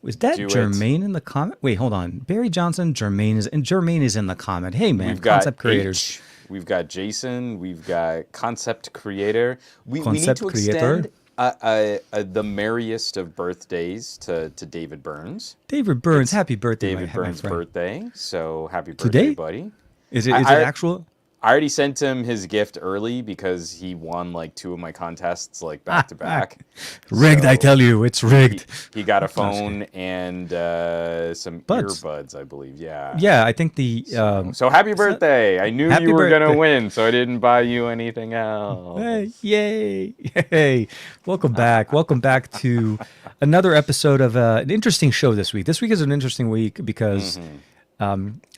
Was that Do it. Jermaine in the comment? Wait, hold on. Barry Johnson, Jermaine is in the comment. Hey man, We've got concept creators, We've got Jason, we've got concept creator. We need concept to creator. extend the merriest of birthdays to David Burns. David Burns, It's happy birthday, David my Burns' friend. birthday, so happy birthday, Today? buddy. Is it I, actual? I already sent him his gift early because he won like two of my contests like back to back. Rigged, I So tell you, it's he, rigged. he got a No, I'm just kidding. phone and some Buds. earbuds, I believe. Yeah. Yeah, I think the So happy birthday! I knew happy you were gonna birthday. win, so I didn't buy you anything Hey, else. yay! Hey, welcome back. Welcome back to another episode of an interesting show this week. This week is an interesting week because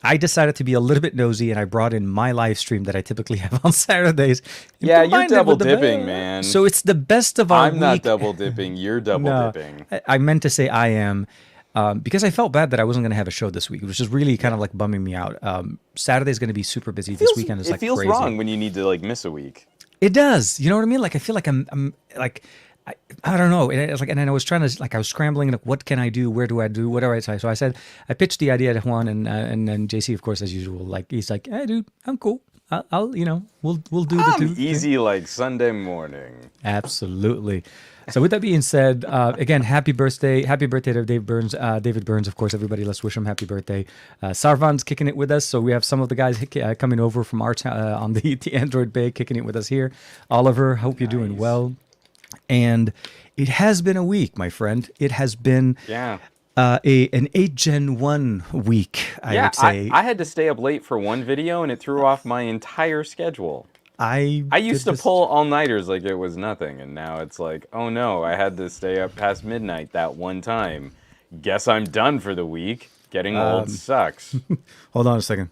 I decided to be a little bit nosy and I brought in my live stream that I typically have on Saturdays and Yeah, you're combined it double with the dipping, man. So it's the best of our I'm not week. double dipping. You're double No, dipping. I meant to say I am. Because I felt bad that I wasn't going to have a show this week, which is really kind of like bumming me out. Saturday's going to be super busy. This weekend is It like feels crazy. wrong when you need to like miss a week. It does. You know what I mean? Like I feel like I'm like I don't know. It's like, and then I was trying to like I was scrambling. Like, what can I do? Where do I do? What do I say? So I said I pitched the idea to Juan and then JC, of course, as usual. Like he's like, hey, dude, I'm cool. I'll we'll do the I'm two. easy like Sunday morning. Absolutely. So with that being said, again, happy birthday to Dave Burns. David Burns, of course, everybody, let's wish him happy birthday. Sarvan's kicking it with us. So we have some of the guys coming over from our on the Android Bay, kicking it with us here. Oliver, hope you're doing Nice. well. And it has been a week, my friend. It has been Yeah. an 8 Gen 1 week, I Yeah, would say. I had to stay up late for one video and it threw off my entire schedule. I used did to this- pull all-nighters like it was nothing, and now it's like, oh no, I had to stay up past midnight that one time. Guess I'm done for the week. Getting old sucks. Hold on a second.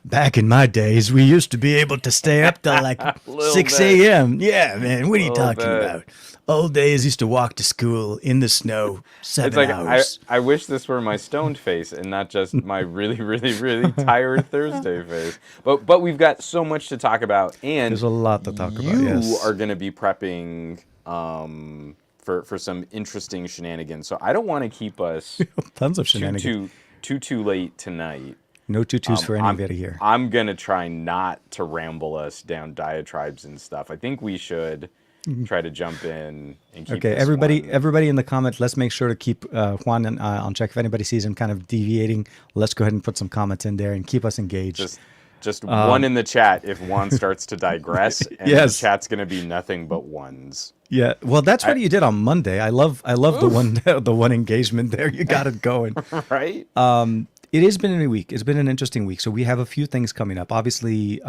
Back in my days, we used to be able to stay up till like Little 6 bit. a.m. Yeah, man. What are you Little talking bit. about? Old days used to walk to school in the snow, It's 7 like hours. I wish this were my stoned face and not just my really, really, really tired Thursday face. But we've got so much to talk about, and There's a lot to talk about, you yes. are going to be prepping for some interesting shenanigans. So I don't want to keep us Tons of shenanigans. too late tonight. No tutus for anybody here. I'm gonna try not to ramble us down diatribes and stuff. I think we should try to jump in and keep Okay, this everybody, one. everybody in the comments, let's make sure to keep Juan on check. If anybody sees him kind of deviating, let's go ahead and put some comments in there and keep us engaged. Just one in the chat if Juan starts to digress, and Yes. the chat's gonna be nothing but ones. Yeah, well, that's what you did on Monday. I love the one the one engagement there. You got it going. Right? It has been a week. It's been an interesting week. So we have a few things coming up. Obviously,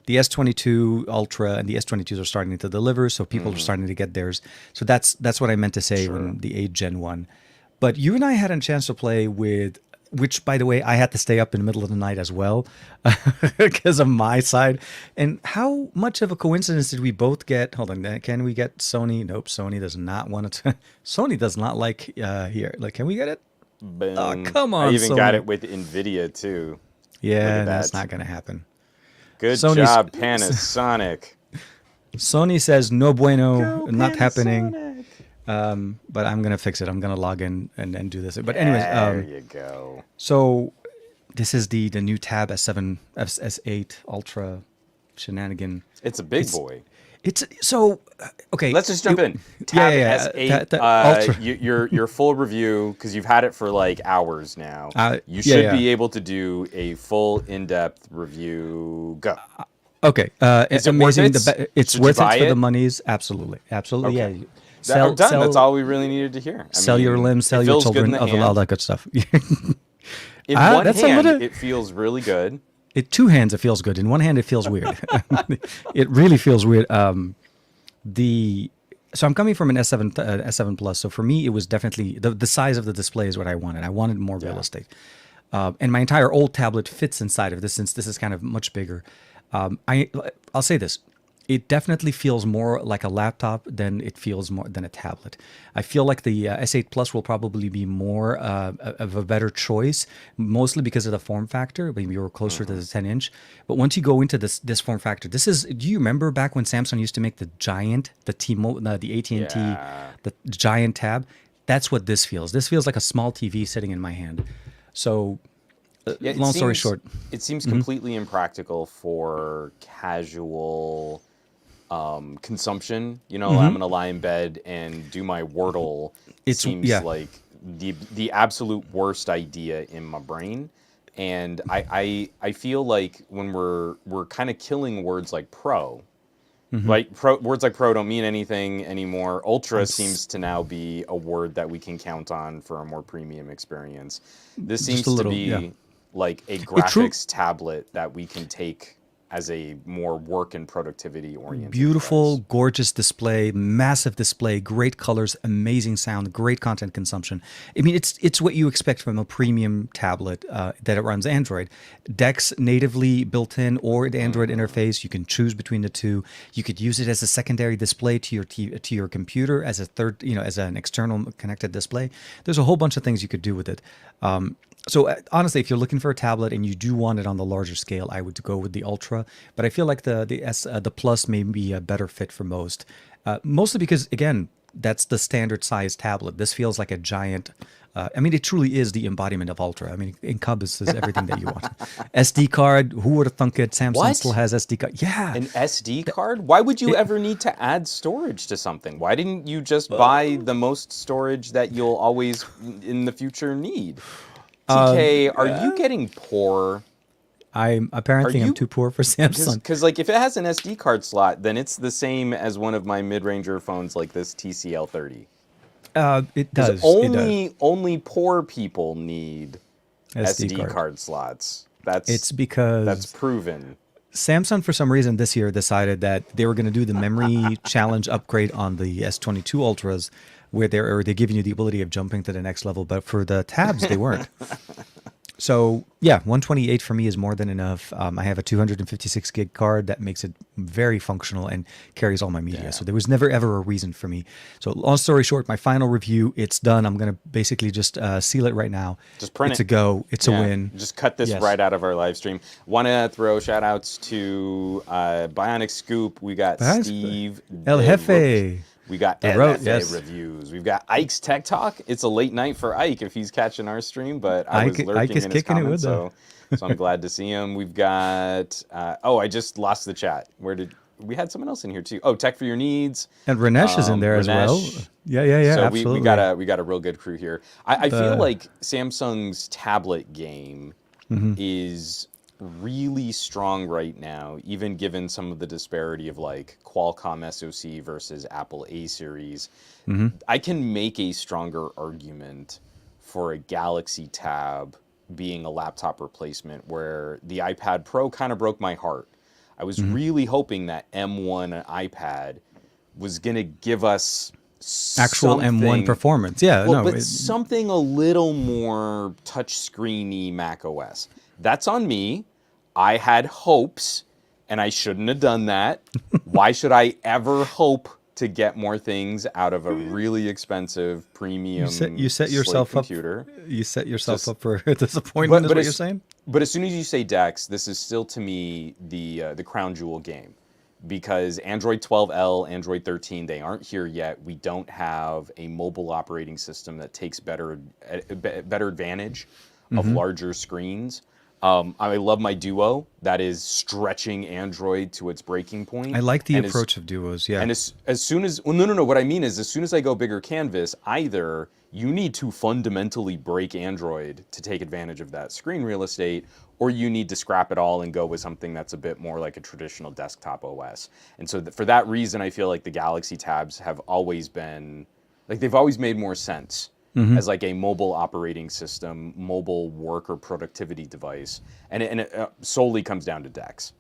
the S22 Ultra and the S22s are starting to deliver, so people are starting to get theirs. So that's what I meant to say when the 8 Gen 1. But you and I had a chance to play with, which, by the way, I had to stay up in the middle of the night as well because of my side. And how much of a coincidence did we both get? Hold on, can we get Sony? Nope, Sony does not want to. Sony does not like here. Like, can we get it? Boom. come on, I even got Sony. it with Nvidia too. Yeah, at that's that. not going to happen. Good Sony's- job, Panasonic. Sony says no bueno, Go not happening. Panasonic. But I'm gonna fix it. I'm gonna log in and do this. But anyways, There you go. so this is the new Tab S7 S8 Ultra shenanigan. It's a big boy. It's so okay. Let's just jump in. Yeah, Tab yeah, yeah. S8. Ultra. Your full review, because you've had it for like hours now. You yeah, should yeah. be able to do a full in-depth review. Go. Okay, it's it worth amazing. it? It's Should you worth buy it for it? the monies. Absolutely, absolutely. Okay. Yeah. Done. That's all we really needed to hear. I Sell your mean, limbs, sell it your feels good in children, the all hand. that good stuff. In Ah, one that's a hand, little- it feels really good. In two hands, it feels good. In one hand, it feels weird. It really feels weird. So I'm coming from an S7 Plus. So for me, it was definitely the size of the display is what I wanted. I wanted more real estate, and my entire old tablet fits inside of this since this is kind of much bigger. I'll say this. It definitely feels more like a laptop than it feels more than a tablet. I feel like the S8 Plus will probably be more of a better choice, mostly because of the form factor. Maybe you're closer to the 10-inch. But once you go into this form factor, this is. Do you remember back when Samsung used to make the giant, the AT&T, Yeah. the giant tab? That's what this feels. This feels like a small TV sitting in my hand. So, Yeah, long story short, it seems completely impractical for casual consumption. You know, I'm gonna lie in bed and do my Wordle. it's Seems yeah. like the absolute worst idea in my brain. And I feel like when we're kind of killing words like pro, like words like pro don't mean anything anymore. Ultra I'm seems to now be a word that we can count on for a more premium experience. This just a seems to little, yeah. be like a It true. graphics tablet that we can take as a more work and productivity oriented Beautiful, device. gorgeous display, massive display, great colors, amazing sound, great content consumption. I mean, it's what you expect from a premium tablet that it runs Android. Dex natively built in or the Android interface. You can choose between the two. You could use it as a secondary display to your to your computer as a third, as an external connected display. There's a whole bunch of things you could do with it. So honestly, if you're looking for a tablet and you do want it on the larger scale, I would go with the Ultra. But I feel like the Plus may be a better fit for most, mostly because again, that's the standard size tablet. This feels like a giant. I mean, it truly is the embodiment of Ultra. I mean, it encompasses everything that you want. SD card. Who would have thunk it? Samsung still What? has SD card. Yeah. An SD card? Why would you It, ever need to add storage to something? Why didn't you just buy the most storage that you'll always in the future need? TK, are you getting poor? I'm Are apparently I'm you too poor for Samsung. because like if it has an SD card slot, then it's the same as one of my mid-ranger phones like this TCL 30. It Because does. It does. only poor people need SD SD card. card slots. It's That's because proven. Samsung, for some reason, this year decided that they were going to do the memory challenge upgrade on the S22 Ultras, where they're giving you the ability of jumping to the next level. But for the tabs, they weren't. So yeah, 128 for me is more than enough. I have a 256 gig card that makes it very functional and carries all my media. So there was never ever a reason for me. So long story short, my final review, it's done. I'm gonna basically just seal it right now. Just print It's it. a go. It's a win. Just cut this Yes. right out of our live stream. Want to throw shout outs to Bionic Scoop. We got Bionic Scoop. Steve. El Jefe. We got The El Road, Jefe yes. reviews. We've got Ike's Tech Talk. It's a late night for Ike if he's catching our stream, but I was Ike lurking is in his kicking it comments, with so I'm glad to see him. We've got, I just lost the chat. We had someone else in here too. Oh, Tech for Your Needs. And Ranesh is in there as well. Ranesh. Yeah, So absolutely. we got a real good crew here. I feel like Samsung's tablet game is really strong right now, even given some of the disparity of like Qualcomm SoC versus Apple A series. I can make a stronger argument for a Galaxy Tab being a laptop replacement, where the iPad Pro kind of broke my heart. I was really hoping that M1 iPad was going to give us Actual M1 something. performance. Yeah, Well, no. but something a little more touchscreeny Mac OS. That's on me. I had hopes, and I shouldn't have done that. Why should I ever hope to get more things out of a really expensive premium you set yourself slate up. computer? You set yourself Just- up for disappointment. Is what you're saying? But as soon as you say Dex, this is still to me the crown jewel game, because Android 12L, Android 13, they aren't here yet. We don't have a mobile operating system that takes better advantage of larger screens. I love my Duo. That is stretching Android to its breaking point. I like the And approach of duos. Yeah. and as soon as no, what I mean is, as soon as I go bigger canvas, either you need to fundamentally break Android to take advantage of that screen real estate, or you need to scrap it all and go with something that's a bit more like a traditional desktop OS. And so for that reason, I feel like the Galaxy Tabs have always been, like, they've always made more sense as like a mobile operating system, mobile work or productivity device. And it solely comes down to Dex.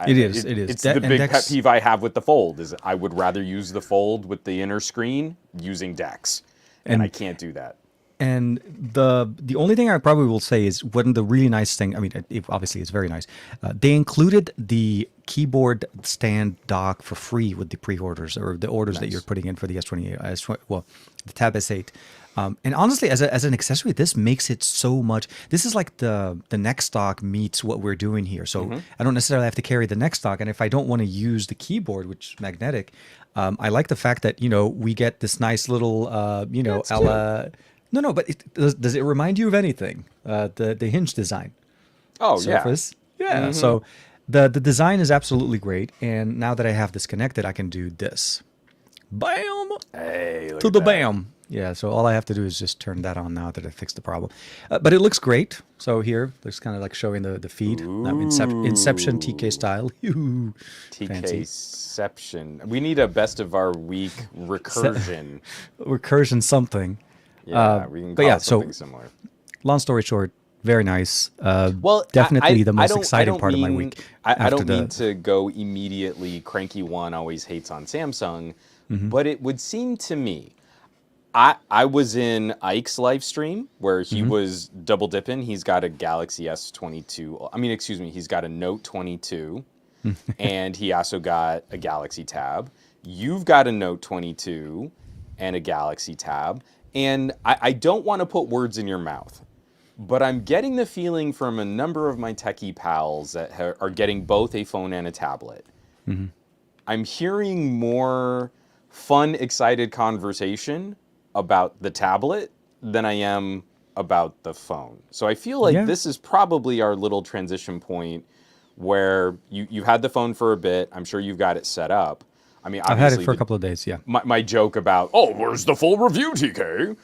It is. It's De- the and big Dex- pet peeve I have with the Fold is I would rather use the Fold with the inner screen using Dex, and I can't do that. And the only thing I probably will say is one of the really nice thing. I mean, obviously it's very nice. They included the keyboard stand dock for free with the pre-orders or the orders that you're putting in for the S28. Well, the Tab S8. And honestly, as an accessory, this makes it so much. This is like the neck stock meets what we're doing here. So I don't necessarily have to carry the neck stock, and if I don't want to use the keyboard, which is magnetic, I like the fact that we get this nice little no, but does it remind you of anything? The hinge design. Oh, Surface. Yeah. So the design is absolutely great, and now that I have this connected, I can do this. Bam! Hey, look To at the that. bam. Yeah, so all I have to do is just turn that on now that I fixed the problem. But it looks great. So here, there's kind of like showing the feed. Inception TK style. Fancy. TKception. We need a best of our week recursion. Recursion something. Yeah, we can but call yeah, it something so similar. long story short, very nice. Well, Definitely the most don't- exciting don't part of my mean- week. I after don't mean to go immediately cranky Juan always hates on Samsung, but it would seem to me, I was in Ike's live stream where he was double dipping. He's got a Galaxy S22. I mean, excuse me, he's got a Note 22, and he also got a Galaxy Tab. You've got a Note 22 and a Galaxy Tab, and I don't want to put words in your mouth. But I'm getting the feeling from a number of my techie pals that are getting both a phone and a tablet. I'm hearing more fun, excited conversation about the tablet than I am about the phone. So I feel like this is probably our little transition point where you've had the phone for a bit. I'm sure you've got it set up. I mean, I've had obviously it for a couple of days, yeah. my joke about, oh, where's the full review, TK?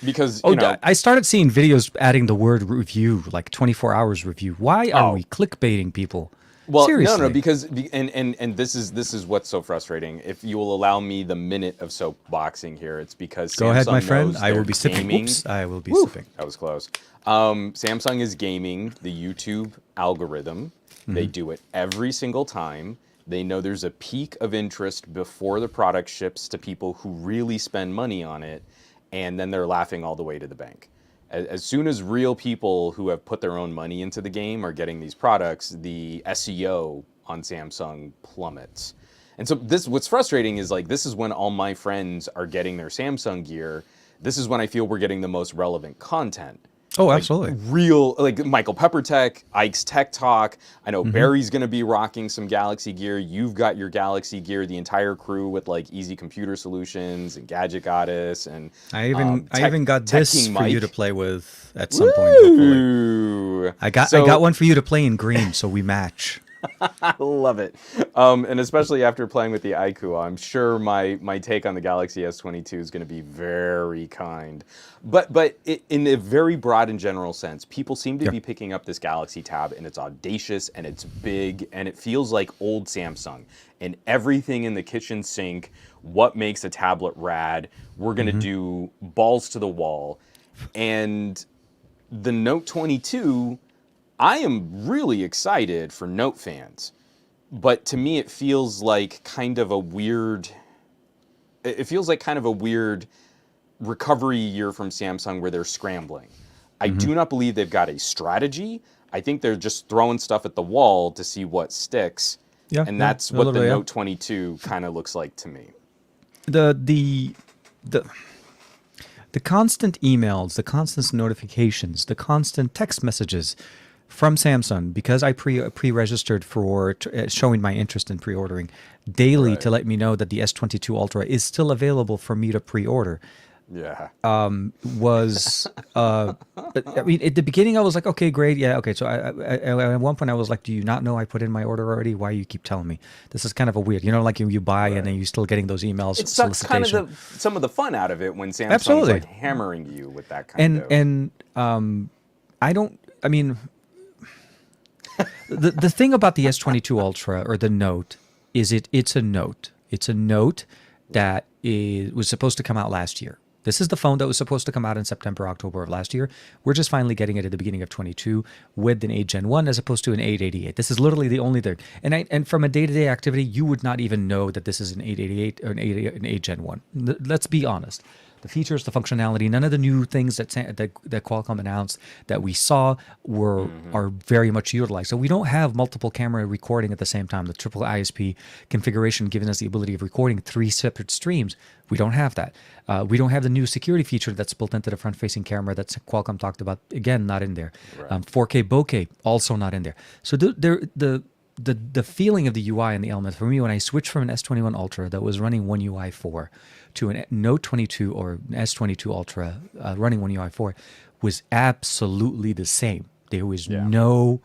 Because, I started seeing videos adding the word review, like 24 hours review. Why are we clickbaiting people? Well, Seriously. no, because and this is what's so frustrating. If you will allow me the minute of soapboxing here, it's because Go Samsung ahead, my friend. knows I will they're be sipping. gaming. Oops, I will be sipping. That was close. Samsung is gaming the YouTube algorithm. They do it every single time. They know there's a peak of interest before the product ships to people who really spend money on it, and then they're laughing all the way to the bank. As soon as real people who have put their own money into the game are getting these products, the SEO on Samsung plummets. And so what's frustrating is like, this is when all my friends are getting their Samsung gear. This is when I feel we're getting the most relevant content. Oh, absolutely. Real, like Michael Peppertech, Ike's Tech Talk. I know Barry's going to be rocking some Galaxy gear. You've got your Galaxy gear, the entire crew with like Easy Computer Solutions and Gadget Goddess. And I even got Tech this King for you Mike. to play with at some point, hopefully. Ooh. I got one for you to play in green, so we match. I love it. And especially after playing with the iQOO, I'm sure my take on the Galaxy S22 is going to be very kind. But in a very broad and general sense, people seem to be picking up this Galaxy Tab, and it's audacious, and it's big, and it feels like old Samsung. And everything in the kitchen sink, what makes a tablet rad, we're going to do balls to the wall. And the Note 22... I am really excited for Note fans, but to me it feels like kind of a weird recovery year from Samsung where they're scrambling. I do not believe they've got a strategy. I think they're just throwing stuff at the wall to see what sticks. And that's what the Note 22 kind of looks like to me. The constant emails, the constant notifications, the constant text messages from Samsung, because I pre-registered for showing my interest in pre-ordering daily to let me know that the S22 Ultra is still available for me to pre-order. Yeah. Was I mean, at the beginning I was like, okay, great, yeah, okay. So I at one point I was like, do you not know I put in my order already? Why you keep telling me? This is kind of a weird, like you buy and then you're still getting those emails. It sucks kind of some of the fun out of it when Samsung's like hammering you with that kind of. And I don't. I mean, the thing about the S22 Ultra or the Note is it's a Note. It's a Note that was supposed to come out last year. This is the phone that was supposed to come out in September, October of last year. We're just finally getting it at the beginning of 22 with an 8 Gen 1 as opposed to an 888. This is literally the only thing. And from a day-to-day activity, you would not even know that this is an 888 or an 8 Gen 1. Let's be honest. the features, the functionality, none of the new things that Qualcomm announced that we saw are very much utilized. So we don't have multiple camera recording at the same time. The triple ISP configuration giving us the ability of recording 3 separate streams. We don't have that. We don't have the new security feature that's built into the front-facing camera that Qualcomm talked about. Again, not in there. Right. 4K bokeh also not in there. So the feeling of the UI and the elements for me when I switched from an S21 Ultra that was running One UI 4 to a Note 22 or an S22 Ultra running One UI 4 was absolutely the same. There was no,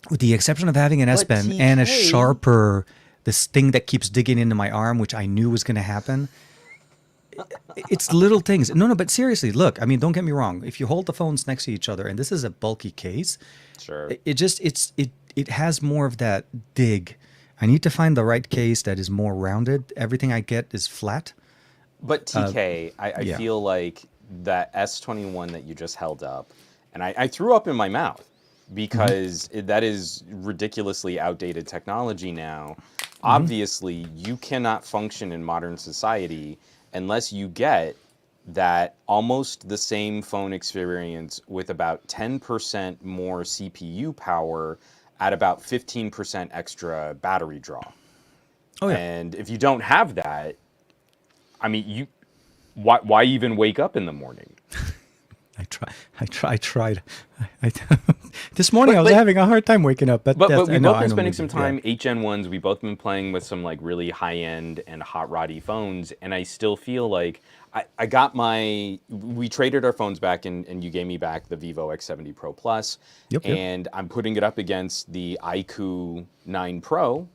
with the exception of having an S Pen and a sharper, this thing that keeps digging into my arm, which I knew was going to happen. It's little things. No, but seriously, look, I mean, don't get me wrong. If you hold the phones next to each other, and this is a bulky case, Sure. It has more of that dig. I need to find the right case that is more rounded. Everything I get is flat. But TK, I feel like that S21 that you just held up, and I threw up in my mouth because that is ridiculously outdated technology now. Obviously, you cannot function in modern society unless you get that almost the same phone experience with about 10% more CPU power at about 15% extra battery draw. Oh, yeah. And if you don't have that, I mean, why even wake up in the morning? I tried. This morning I was having a hard time waking up. But we've both been spending some time, 8 Gen 1s, we've both been playing with some like really high-end and hot roddy phones, and I still feel like I got we traded our phones back and you gave me back the Vivo X70 Pro Plus, and I'm putting it up against the iQOO 9 Pro,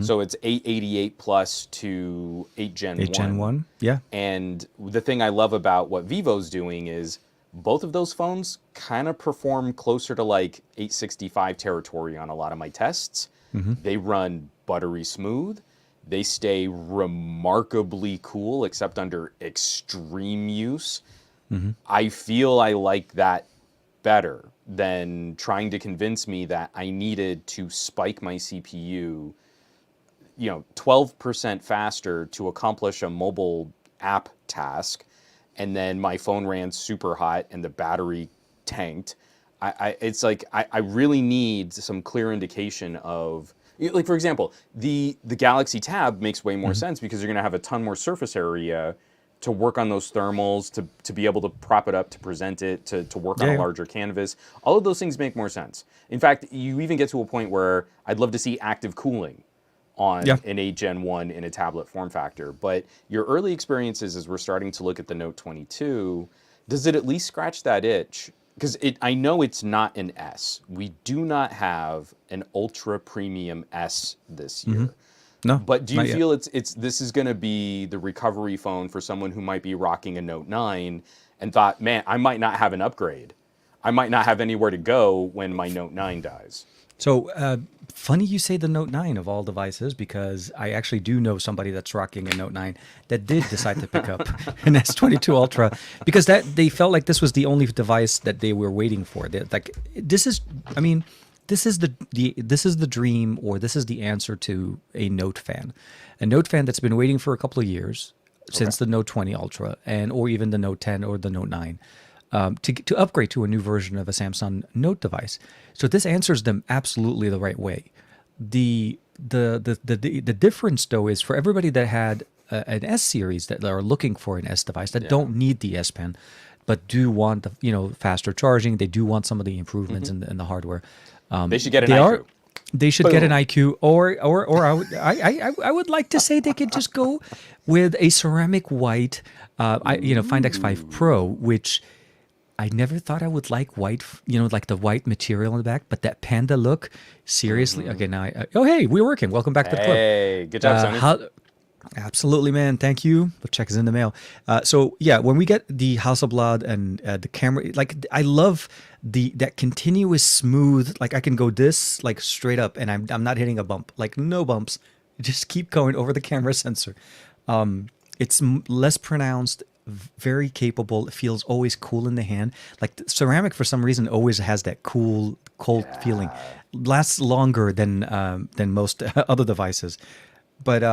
so it's 888 plus to 8 Gen 1. 8 Gen 1, yeah. And the thing I love about what Vivo's doing is both of those phones kind of perform closer to like 865 territory on a lot of my tests. They run buttery smooth. They stay remarkably cool, except under extreme use. I feel I like that better than trying to convince me that I needed to spike my CPU, 12% faster to accomplish a mobile app task, and then my phone ran super hot and the battery tanked. It's like I really need some clear indication of, like, for example, the Galaxy Tab makes way more sense because you're going to have a ton more surface area to work on those thermals, to be able to prop it up, to present it, to work on a larger canvas. All of those things make more sense. In fact, you even get to a point where I'd love to see active cooling on an 8 Gen 1 in a tablet form factor. But your early experiences as we're starting to look at the Note 22, does it at least scratch that itch? Because I know it's not an S. We do not have an ultra premium S this year. No, but do you feel this is going to be the recovery phone for someone who might be rocking a Note 9 and thought, man, I might not have an upgrade. I might not have anywhere to go when my Note 9 dies. So funny you say the Note 9 of all devices, because I actually do know somebody that's rocking a Note 9 that did decide to pick up an S22 Ultra because they felt like this was the only device that they were waiting for. This is the dream, or this is the answer to a Note fan that's been waiting for a couple of years since the Note 20 Ultra or even the Note 10 or the Note 9. To upgrade to a new version of a Samsung Note device. So this answers them absolutely the right way. The difference, though, is for everybody that had an S series that are looking for an S device that don't need the S Pen, but do want the faster charging. They do want some of the improvements in the hardware. They should get an iQOO. They should get an iQOO, or I would like to say they could just go with a ceramic white, Find X5 Pro, which I never thought I would like white, like the white material on the back, but that panda look, seriously. Okay, now hey, we're working. Welcome back to the club. Hey, good job, Sony. Absolutely, man. Thank you. The check is in the mail. So yeah, when we get the Hasselblad and the camera, like I love that continuous smooth. Like I can go this like straight up, and I'm not hitting a bump. Like no bumps. Just keep going over the camera sensor. It's less pronounced. Very capable. It feels always cool in the hand. Like ceramic, for some reason, always has that cold feeling. Lasts longer than most other devices. But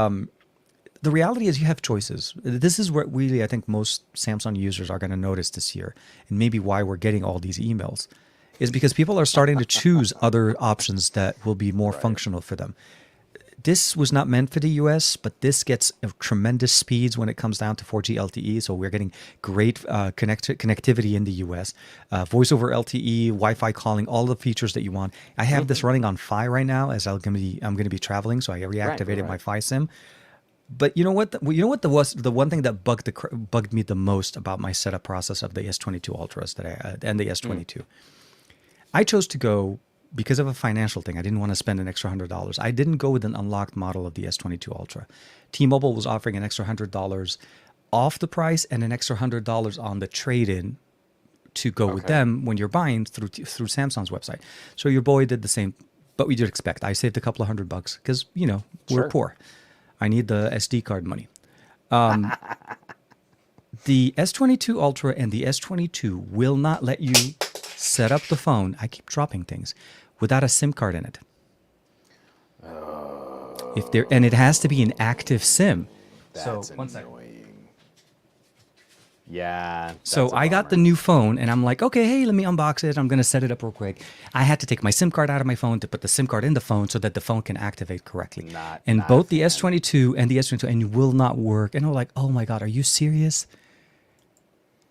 the reality is you have choices. This is what really I think most Samsung users are going to notice this year, and maybe why we're getting all these emails, is because people are starting to choose other options that will be more Right. functional for them. This was not meant for the US, but this gets tremendous speeds when it comes down to 4G LTE. So we're getting great connectivity in the US, voice over LTE, Wi-Fi calling, all the features that you want. I have this running on Fi right now as I'm going to be traveling, so I Right. reactivated my Right. Fi SIM. But you know what? The one thing that bugged me the most about my setup process of the S22 Ultras and the S22. I chose to go because of a financial thing. I didn't want to spend an extra $100. I didn't go with an unlocked model of the S22 Ultra. T-Mobile was offering an extra $100 off the price and an extra $100 on the trade-in to go with Okay. them when you're buying through Samsung's website. So your boy did the same, but we did expect. I saved a couple of $100 because we're Sure. poor. I need the SD card money. The S22 Ultra and the S22 will not let you set up the phone. I keep dropping things without a SIM card in it. If there and it has to be an active SIM. So That's one second. annoying. Yeah, So that's a I got the bummer. new phone and I'm like, okay, hey, let me unbox it. I'm gonna set it up real quick. I had to take my SIM card out of my phone to put the SIM card in the phone so that the phone can activate correctly. And Not a both the fan. S22 and the S22 and will not work. And I'm like, oh my god, are you serious?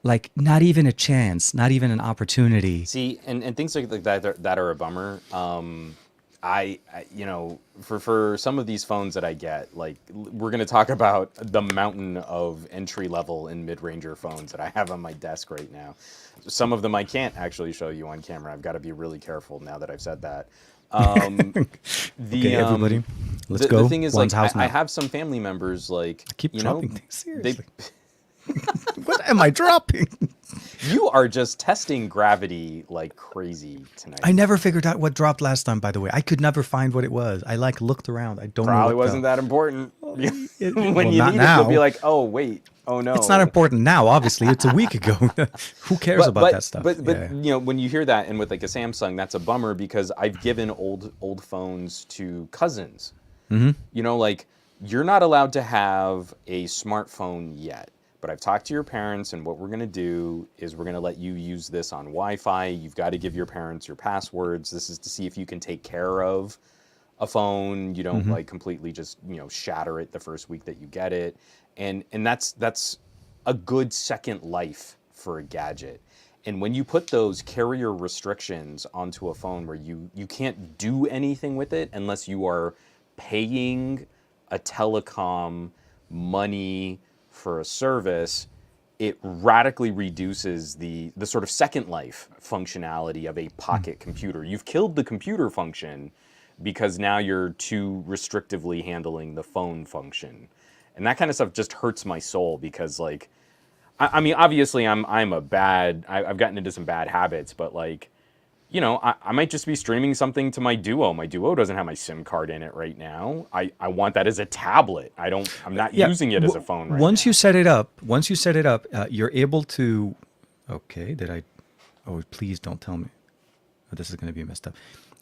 Like not even a chance, not even an opportunity. See, and things like that are a bummer. For some of these phones that I get, like we're gonna talk about the mountain of entry level and mid ranger phones that I have on my desk right now. Some of them I can't actually show you on camera. I've got to be really careful now that I've said that. Um, Okay, the everybody, let's the go. thing is, Juan's like, house I now. have some family members, like, I keep dropping things. they Seriously. What am I dropping? you are just testing gravity like crazy I tonight. never figured out what dropped last time, by the way. I could never find what it was. I like looked around. I don't know Probably what wasn't fell. that important. When Well, you not need it, you'll be now. like, oh wait, oh It's not no. important now, obviously. It's a week ago. Who cares But about but that stuff? but but Yeah. when you hear that, and with like a Samsung, that's a bummer because I've given old phones to cousins. Like you're not allowed to have a smartphone yet. But I've talked to your parents, and what we're going to do is we're going to let you use this on Wi-Fi. You've got to give your parents your passwords. This is to see if you can take care of a phone. You don't like completely just shatter it the first week that you get it, and that's a good second life for a gadget. And when you put those carrier restrictions onto a phone where you can't do anything with it unless you are paying a telecom money for a service, it radically reduces the sort of second life functionality of a pocket computer. You've killed the computer function because now you're too restrictively handling the phone function. And that kind of stuff just hurts my soul because like I mean obviously I've gotten into some bad habits, but like I might just be streaming something to my Duo. My Duo doesn't have my SIM card in it right now. I want that as a tablet. I'm not Yeah. using it as a phone right Once you now. set it up, you're able to. Okay, did I? Oh, please don't tell me. Oh, this is going to be messed up.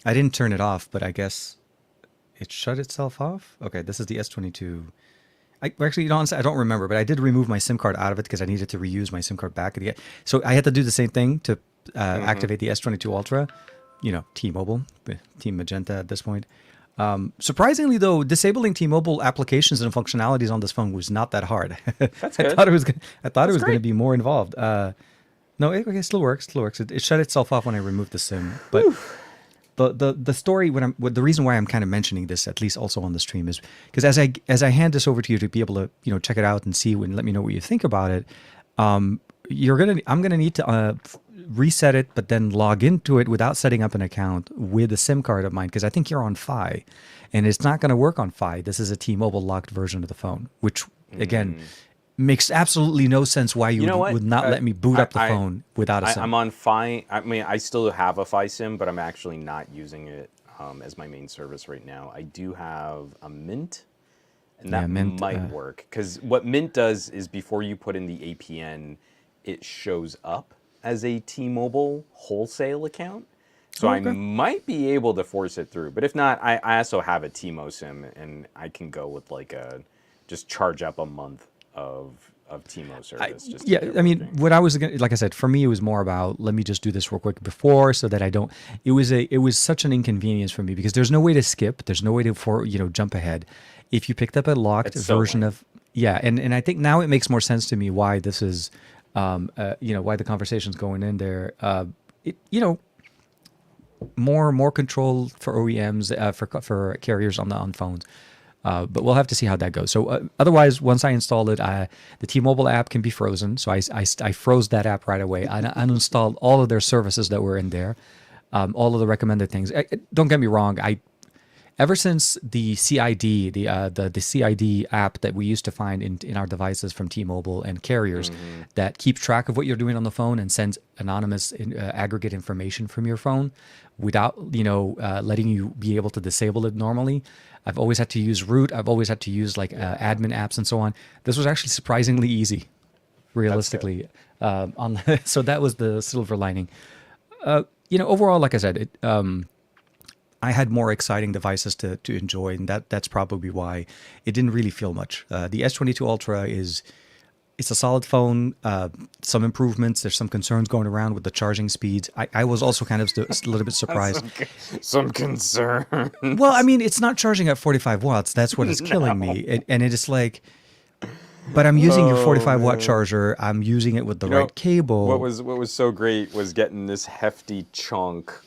I didn't turn it off, but I guess it shut itself off. Okay, this is the S22. Actually, honestly, I don't remember, but I did remove my SIM card out of it because I needed to reuse my SIM card back again. So I had to do the same thing to activate the S22 Ultra. T-Mobile, Team Magenta at this point. Surprisingly, though, disabling T-Mobile applications and functionalities on this phone was not that hard. That's I good. thought it was. I thought it That's was going to great. be more involved. No, it still works. Still works. It shut itself off when I removed the SIM. But the story the reason why I'm kind of mentioning this, at least also on the stream, is because as I hand this over to you to be able to check it out and see and let me know what you think about it. I'm gonna need to reset it, but then log into it without setting up an account with a SIM card of mine because I think you're on Fi, and it's not gonna work on Fi. This is a T-Mobile locked version of the phone, which again makes absolutely no sense why you You know what? would not let me boot up the I, phone without a SIM. I'm on Fi. I mean, I still have a Fi SIM, but I'm actually not using it as my main service right now. I do have a Mint, and Yeah, that Mint. might work because what Mint does is before you put in the APN, it shows up as a T-Mobile wholesale account. So Oh, I okay. might be able to force it through. But if not, I also have a T-Mo SIM, and I can go with like a just charge up a month of Timo service just to Yeah, get I mean, working. what I was gonna, like I said, for me, it was more about let me just do this real quick before, so that I don't. It was such an inconvenience for me because there's no way to skip, there's no way to jump ahead. If you picked up a locked It's so version lame. of, yeah, and I think now it makes more sense to me why this is, why the conversation's going in there. It, more control for OEMs, for carriers on phones. But we'll have to see how that goes. So otherwise, once I install it, the T-Mobile app can be frozen. So I froze that app right away. I uninstalled all of their services that were in there, all of the recommended things. Don't get me wrong. Ever since the CID, the CID app that we used to find in our devices from T-Mobile and carriers that keeps track of what you're doing on the phone and sends anonymous aggregate information from your phone without letting you be able to disable it normally. I've always had to use root. I've always had to use like admin apps and so on. This was actually surprisingly easy, That's good. realistically. So that was the silver lining. Overall, like I said, I had more exciting devices to enjoy, and that's probably why it didn't really feel much. The S22 Ultra it's a solid phone. Some improvements. There's some concerns going around with the charging speeds. I was also kind of a little bit surprised. Some concern. Well, I mean, it's not charging at 45 watts. That's what is killing No. me. And it is like, but I'm using your Oh 45-watt man. charger. I'm using it with the You know right cable. what was so great was getting this hefty chunk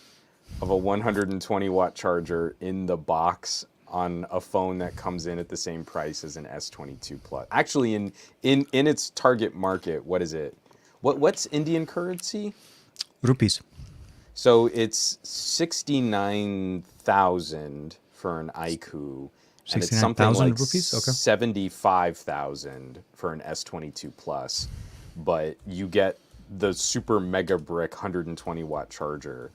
of a 120-watt charger in the box on a phone that comes in at the same price as an S22 Plus. Actually, in its target market, what is it? What's Indian currency? Rupees. So it's 69,000 for an iQOO, and it's something like 69,000 rupees? Okay. 75,000 for an S22 Plus. But you get the super mega brick 120-watt charger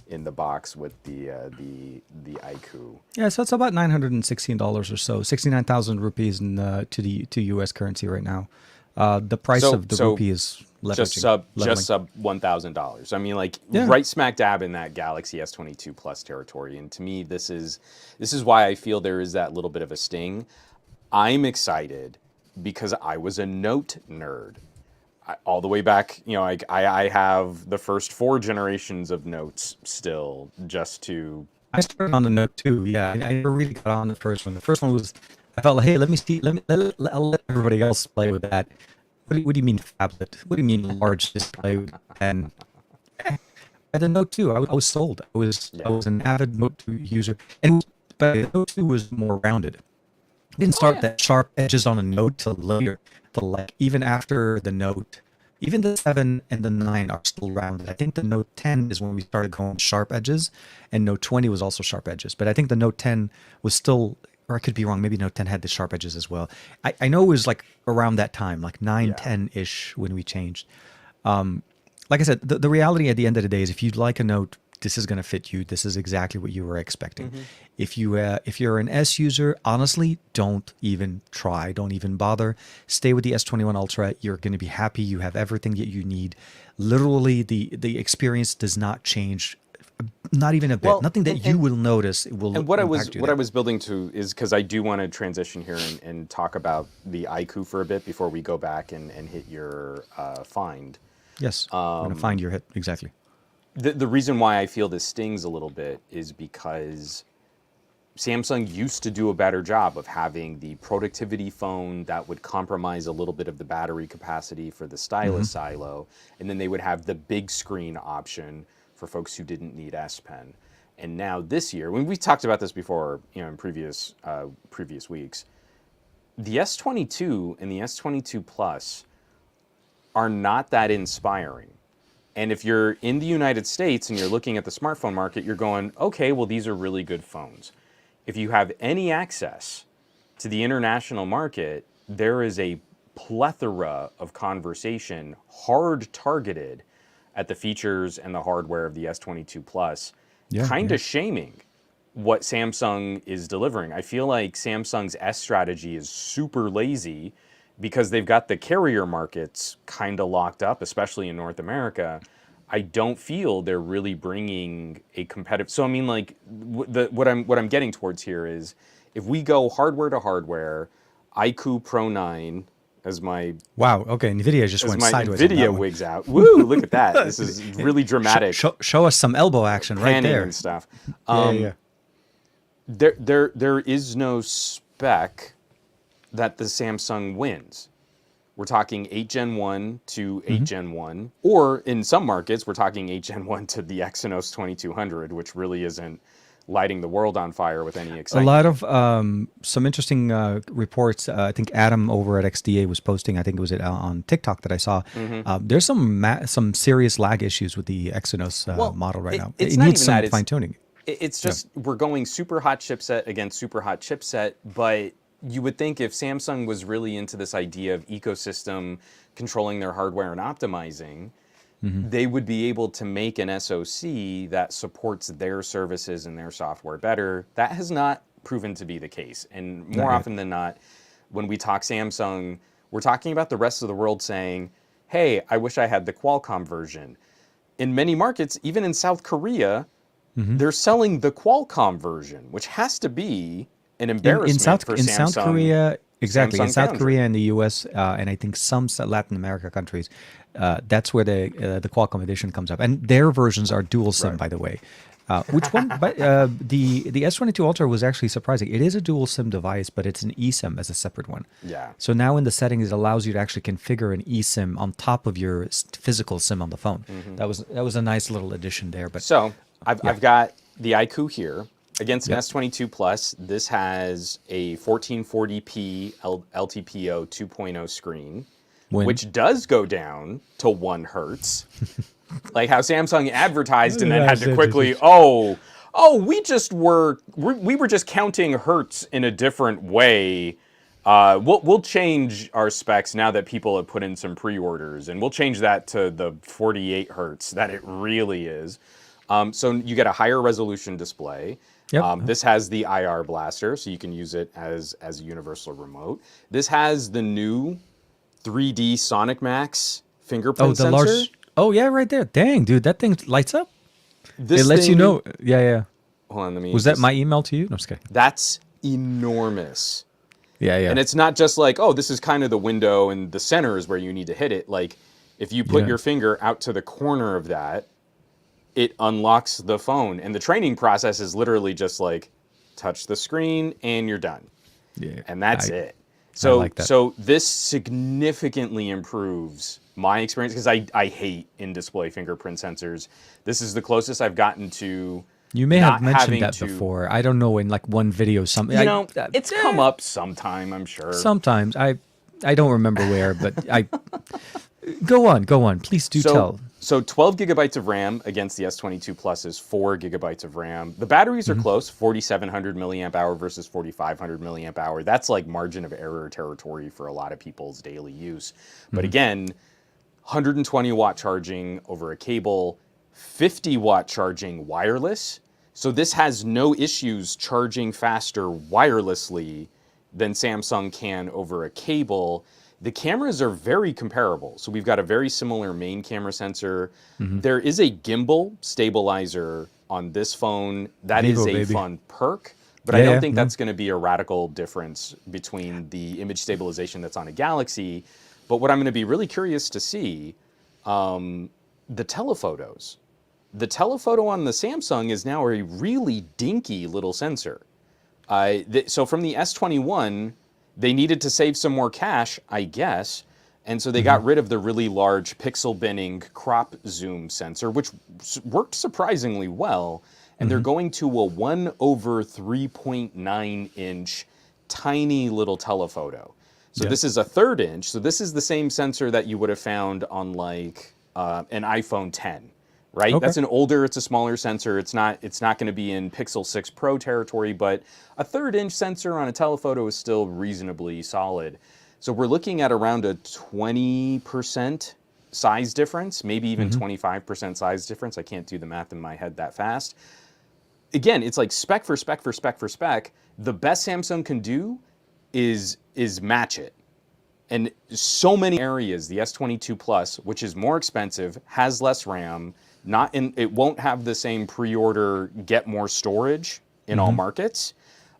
in the box with the iQOO. Yeah, so it's about $916 or so, 69,000 rupees to US currency right now. The price So of the so rupee is just leveraging, sub leveling. just sub $1,000. I mean, like Yeah. right smack dab in that Galaxy S22 Plus territory. And to me, this is why I feel there is that little bit of a sting. I'm excited because I was a Note nerd. All the way back, I have the first 4 generations of Notes still, just to I started on the Note 2. Yeah, I never really got on the first one. The first one was, I felt like, hey, let me see, I'll let everybody else play with that. What do you mean phablet? What do you mean large display? And by the Note 2, I was sold. I yeah. was an avid Note 2 user, and but the Note 2 was more rounded. It didn't Oh start yeah. that sharp edges on a Note till later. Till like even after the Note, even the 7 and the 9 are still rounded. I think the Note 10 is when we started going sharp edges, and Note 20 was also sharp edges. But I think the Note 10 was still, or I could be wrong. Maybe Note 10 had the sharp edges as well. I know it was like around that time, like 9, Yeah. 10 ish when we changed. Like I said, the reality at the end of the day is if you'd like a Note, this is going to fit you. This is exactly what you were expecting. If you're an S user, honestly, don't even try. Don't even bother. Stay with the S21 Ultra. You're going to be happy. You have everything that you need. Literally, the experience does not change, not even a bit. Well, Nothing that you will notice will and impact you what I there. was building to is because I do want to transition here and talk about the iQOO for a bit before we go back and hit your find. Yes, I'm going to find your hit exactly. The reason why I feel this stings a little bit is because Samsung used to do a better job of having the productivity phone that would compromise a little bit of the battery capacity for the stylus silo, and then they would have the big screen option for folks who didn't need S Pen. And now this year, when we talked about this before, in previous weeks, the S22 and the S22 Plus are not that inspiring. And if you're in the United States and you're looking at the smartphone market, you're going, okay, well, these are really good phones. If you have any access to the international market, there is a plethora of conversation hard targeted at the features and the hardware of the S22 Plus, Yeah, kind yeah. of shaming what Samsung is delivering. I feel like Samsung's S strategy is super lazy because they've got the carrier markets kind of locked up, especially in North America. I don't feel they're really bringing a competitive. So I mean, like what I'm getting towards here is if we go hardware to hardware, iQOO Pro 9 as my Wow. Okay. NVIDIA just went sideways on that NVIDIA one. wigs out. Woo! Look at that. This is really dramatic. Show us some elbow action right Panning there. and stuff. Yeah. There is no spec that the Samsung wins. We're talking 8 Gen 1 to 8 Gen 1, or in some markets, we're talking 8 Gen 1 to the Exynos 2200, which really isn't lighting the world on fire with any A excitement. lot of some interesting reports. I think Adam over at XDA was posting. I think it was on TikTok that I saw. There's some serious lag issues with the Exynos model right now. It's It not needs even some that. fine tuning. It's just we're going super hot chipset against super hot chipset, but you would think if Samsung was really into this idea of ecosystem controlling their hardware and optimizing, they would be able to make an SoC that supports their services and their software better. That has not proven to be the case. And more often than not, when we talk Samsung, we're talking about the rest of the world saying, hey, I wish I had the Qualcomm version. In many markets, even in South Korea, they're selling the Qualcomm version, which has to be an embarrassment for Samsung. South Korea, exactly. Samsung In South Foundry. Korea and the U.S. And I think some Latin America countries, that's where the Qualcomm edition comes up, and their versions are dual SIM, by the way. Which one? But the S22 Ultra was actually surprising. It is a dual SIM device, but it's an eSIM as a separate one. Yeah. So now in the settings, it allows you to actually configure an eSIM on top of your physical SIM on the phone. That was a nice little addition there. But So I've got the iQOO here. Against an S22 Plus, this has a 1440p LTPO 2.0 screen, which does go down to 1 hertz. Like how Samsung advertised and then had to quickly, we were just counting hertz in a different way. We'll change our specs now that people have put in some pre-orders, and we'll change that to the 48 hertz that it really is. So you get a higher resolution display. This has the IR blaster, so you can use it as a universal remote. This has the new 3D Sonic Max fingerprint sensor. large. Oh yeah, right there. Dang, dude, that thing lights up. This It lets you thing- know. Yeah. Hold on, let me. Was that my email to you? No, I'm just kidding. That's enormous. Yeah. And it's not just like, oh, this is kind of the window and the center is where you need to hit it. Like, if you put your finger out to the corner of that, it unlocks the phone. And the training process is literally just like, touch the screen and you're done. Yeah. And that's it. So, like that. so this significantly improves my experience because I hate in-display fingerprint sensors. This is the closest I've gotten to. You may not have mentioned having that to- before. I don't know, in like one video, something. It's come up sometime, I'm sure. Sometimes I don't remember where, but I go on. Please do tell. So 12 gigabytes of RAM against the S22 Plus is 4 gigabytes of RAM. The batteries are close, 4,700 milliamp hour versus 4,500 milliamp hour. That's like margin of error territory for a lot of people's daily use. But again, 120 watt charging over a cable, 50 watt charging wireless. So this has no issues charging faster wirelessly than Samsung can over a cable. The cameras are very comparable. So we've got a very similar main camera sensor. There is a gimbal stabilizer on this phone. That Vivo, is a baby. fun perk, but I don't think that's going to be a radical difference between the image stabilization that's on a Galaxy. But what I'm going to be really curious to see, the telephotos. The telephoto on the Samsung is now a really dinky little sensor. So from the S21, they needed to save some more cash, I guess, and so they got rid of the really large pixel binning crop zoom sensor, which worked surprisingly well, and they're going to a 1/3.9 inch tiny little telephoto. So this is a 1/3 inch, so this is the same sensor that you would have found on like an iPhone 10. Right? Okay. That's an older, it's a smaller sensor. It's not going to be in Pixel 6 Pro territory, but a 1/3 inch sensor on a telephoto is still reasonably solid. So we're looking at around a 20% size difference, maybe even 25% size difference. I can't do the math in my head that fast. Again, it's like spec for spec for spec for spec. The best Samsung can do is match it. And so many areas, the S22 Plus, which is more expensive, has less RAM, it won't have the same pre-order get more storage in all markets.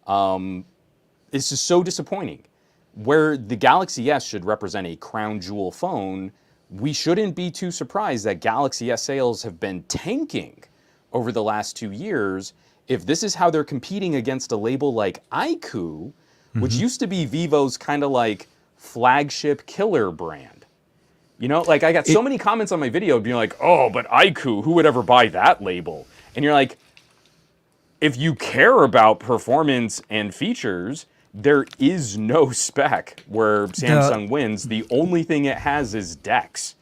It's just so disappointing. where the Galaxy S should represent a crown jewel phone, we shouldn't be too surprised that Galaxy S sales have been tanking over the last 2 years. If this is how they're competing against a label like iQOO, which used to be Vivo's kind of like flagship killer brand. You know, like I got so many comments on my video being like, oh, but iQOO, who would ever buy that label? And you're like, if you care about performance and features, there is no spec where Samsung wins. The only thing it has is DeX.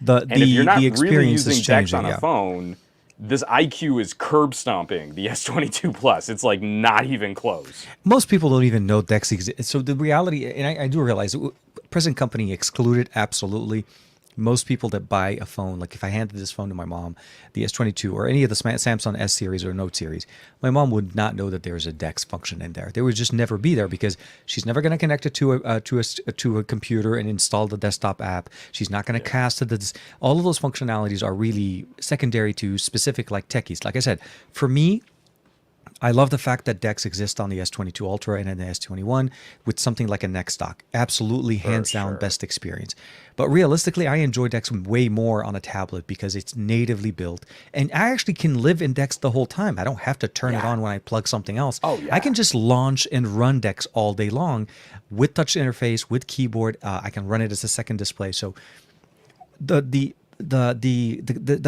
And if you're not really using DeX on a phone, this iQOO is curb stomping the S22 Plus. It's like not even close. Most people don't even know DeX exists. So the reality, and I do realize, present company excluded, absolutely. Most people that buy a phone, like if I handed this phone to my mom, the S22 or any of the Samsung S series or Note series, my mom would not know that there's a DeX function in there. There would just never be there because she's never going to connect it to a computer and install the desktop app. She's not going to cast it. All of those functionalities are really secondary to specific like techies. Like I said, for me, I love the fact that DeX exists on the S22 Ultra and then the S21 with something like a neck dock. Absolutely, hands down, best experience. But realistically, I enjoy DeX way more on a tablet because it's natively built. And I actually can live in DeX the whole time. I don't have to turn it on when I plug something else. I can just launch and run DeX all day long with touch interface, with keyboard. I can run it as a second display. So the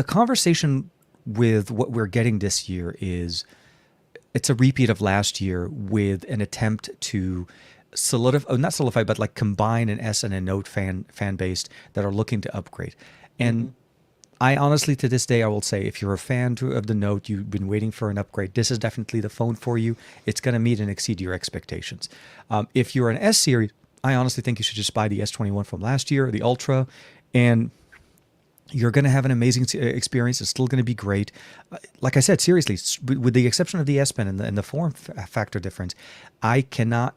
conversation with what we're getting this year is... it's a repeat of last year with an attempt to not solidify, but like combine an S and a Note fan base that are looking to upgrade. And I honestly, to this day, I will say, if you're a fan of the Note, you've been waiting for an upgrade, this is definitely the phone for you. It's going to meet and exceed your expectations. If you're an S series, I honestly think you should just buy the S21 from last year, the Ultra, and you're going to have an amazing experience. It's still going to be great. Like I said, seriously, with the exception of the S Pen and the form factor difference, I cannot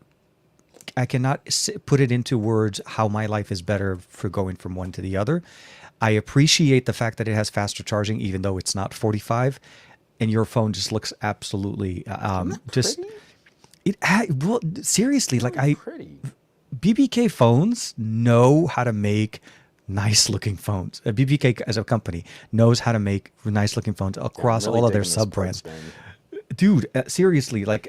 put it into words how my life is better for going from one to the other. I appreciate the fact that it has faster charging, even though it's not 45, and your phone just looks absolutely just. Well, seriously, like BBK phones know how to make nice looking phones. BBK as a company knows how to make nice looking phones across all of their sub brands. Dude, seriously, last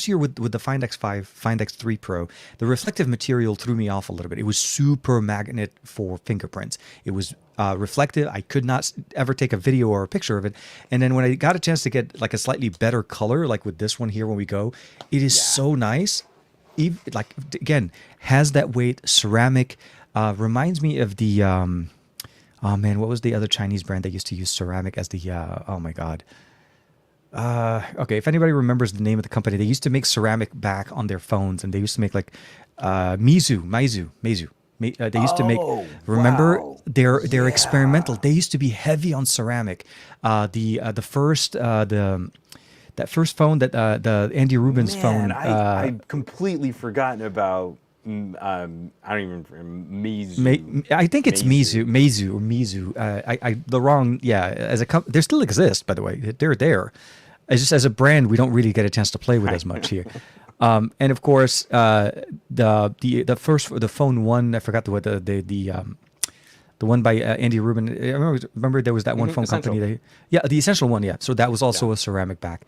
year with the Find X5, Find X3 Pro, the reflective material threw me off a little bit. It was super magnet for fingerprints. It was reflective. I could not ever take a video or a picture of it. And then when I got a chance to get like a slightly better color, like with this one here when we go, it is so nice. Like again, has that weight, ceramic, reminds me of the oh man, what was the other Chinese brand that used to use ceramic as the oh my god, okay, if anybody remembers the name of the company, they used to make ceramic back on their phones, and they used to make like Meizu. They used to make, remember, they're experimental. They used to be heavy on ceramic. That first phone, that the Andy Rubin's phone. I've completely forgotten about. I don't even Meizu. I think it's Meizu or Meizu. The wrong. Yeah, as a they still exist, by the way. They're there. It's just as a brand, we don't really get a chance to play with as much here. And of course, the phone one. I forgot the one by Andy Rubin. I remember there was that one phone company. The Essential one. Yeah, so that was also a ceramic back.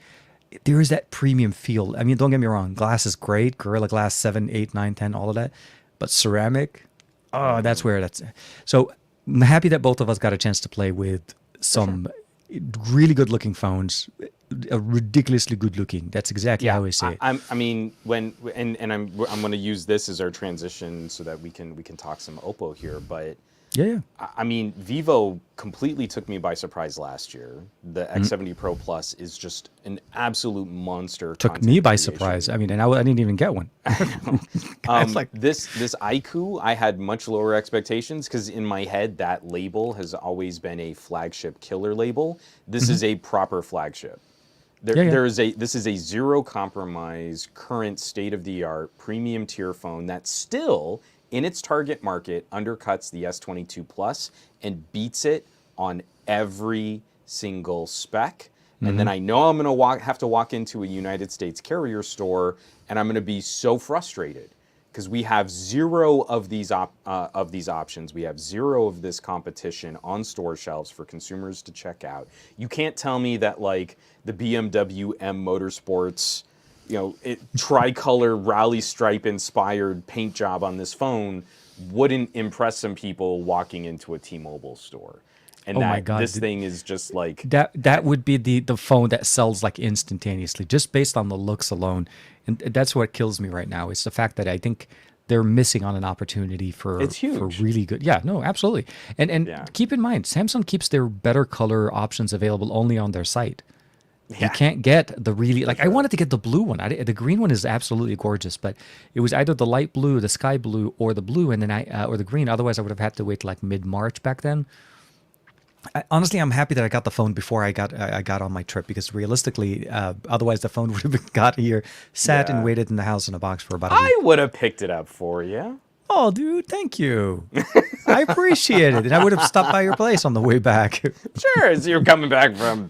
There is that premium feel. I mean, don't get me wrong. Glass is great. Gorilla Glass 7, 8, 9, 10, all of that. But ceramic, that's where that's. So I'm happy that both of us got a chance to play with some really good looking phones. Ridiculously good looking. That's exactly how I say it. I mean, I'm going to use this as our transition so that we can talk some OPPO here, but. Yeah. I mean, Vivo completely took me by surprise last year. The X70 Pro Plus is just an absolute monster. Took me by surprise. I mean, and I didn't even get one. This iQOO, I had much lower expectations because in my head, that label has always been a flagship killer label. This is a proper flagship. This is a zero compromise, current state of the art premium tier phone that still, in its target market, undercuts the S22 Plus and beats it on every single spec. And then I know I'm going to have to walk into a United States carrier store, and I'm going to be so frustrated because we have zero of these options. We have zero of this competition on store shelves for consumers to check out. You can't tell me that like the BMW M Motorsports, tricolor rally stripe inspired paint job on this phone wouldn't impress some people walking into a T-Mobile store. And Oh my God, this thing is just like that would be the phone that sells like instantaneously, just based on the looks alone. And that's what kills me right now. It's the fact that I think they're missing on an opportunity for It's huge. for really good. Yeah, no, absolutely. And Yeah. keep in mind, Samsung keeps their better color options available only on their site. You Yeah. can't get the really like. I wanted to get the blue one. The green one is absolutely gorgeous, but it was either the light blue, the sky blue, or the blue, and then or the green. Otherwise, I would have had to wait till like mid-March back then. Honestly, I'm happy that I got the phone before I got on my trip, because realistically, otherwise the phone would have got here, sat Yeah. and waited in the house in a box for about a week. I would have picked it up for you. Oh, dude, thank you. I appreciate it, and I would have stopped by your place on the way back. Sure, as you're coming back from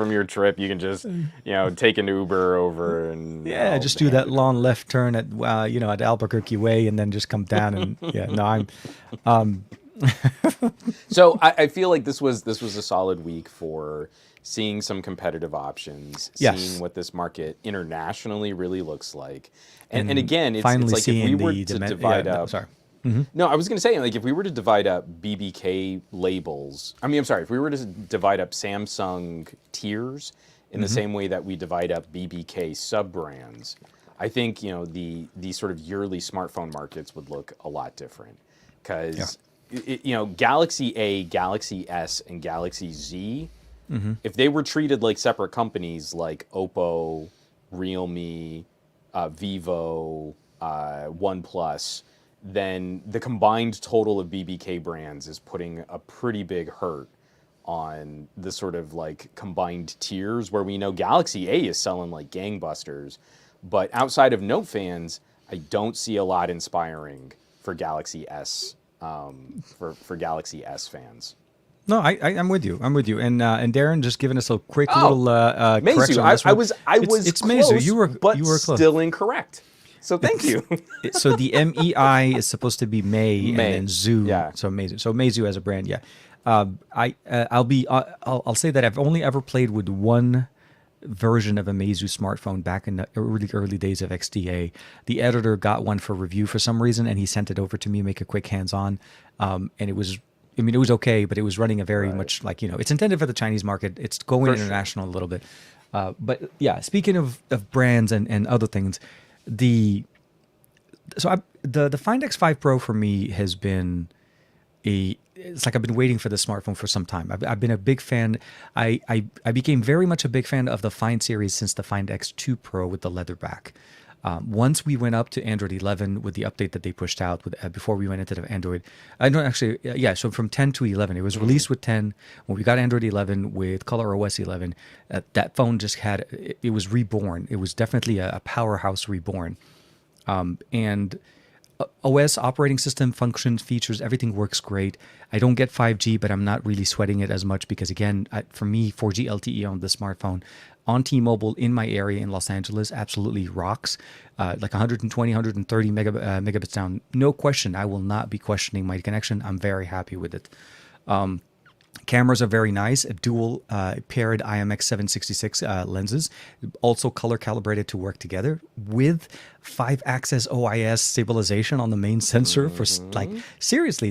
your trip, you can just take an Uber over and Yeah, just do that long left turn at at Albuquerque Way, and then just come down and yeah. No, I'm. So I feel like this was a solid week for seeing some competitive options, Yes. seeing what this market internationally really looks like, and again, it's finally like if we seeing were the to demand- divide yeah, no, up. sorry. No, I was going to say, like, if we were to divide up BBK labels, if we were to divide up Samsung tiers in the same way that we divide up BBK sub-brands, I think, the sort of yearly smartphone markets would look a lot different. Because, Galaxy A, Galaxy S, and Galaxy Z, if they were treated like separate companies like OPPO, Realme, Vivo, OnePlus, then the combined total of BBK brands is putting a pretty big hurt on the sort of like combined tiers, where we know Galaxy A is selling like gangbusters, but outside of Note fans, I don't see a lot inspiring for Galaxy S, for Galaxy S fans. No, I'm with you. I'm with you. And Darren just giving us a quick Oh, little correction Meizu, on this I one. was It's close, Meizu. You were close. still incorrect. So thank you. So the MEI is supposed to be May, and May, then Zoo. yeah. So Meizu. So Meizu as a brand, yeah. I'll say that I've only ever played with one version of a Meizu smartphone back in the early days of XDA. The editor got one for review for some reason, and he sent it over to me, make a quick hands-on, and it was. I mean, it was okay, but it was running a very much like, it's intended for the Chinese market. It's going For international a little bit. But yeah, speaking of brands and other things, the Find X5 Pro for me has been it's like I've been waiting for this smartphone for some time. I've been a big fan. I became very much a big fan of the Find series since the Find X2 Pro with the leather back. Once we went up to Android 11 with the update that they pushed out before we went into the Android, I don't actually, yeah. So from 10 to 11, it was released with 10. When we got Android 11 with Color OS 11, that phone just it was reborn. It was definitely a powerhouse reborn, and OS, operating system, functions, features, everything works great. I don't get 5G, but I'm not really sweating it as much because, again, for me, 4G LTE on the smartphone on T-Mobile in my area in Los Angeles absolutely rocks. Like 120, 130 megabits down, no question. I will not be questioning my connection. I'm very happy with it. Cameras are very nice. Dual paired IMX766 lenses, also color calibrated to work together with 5-axis OIS stabilization on the main sensor. For like, seriously,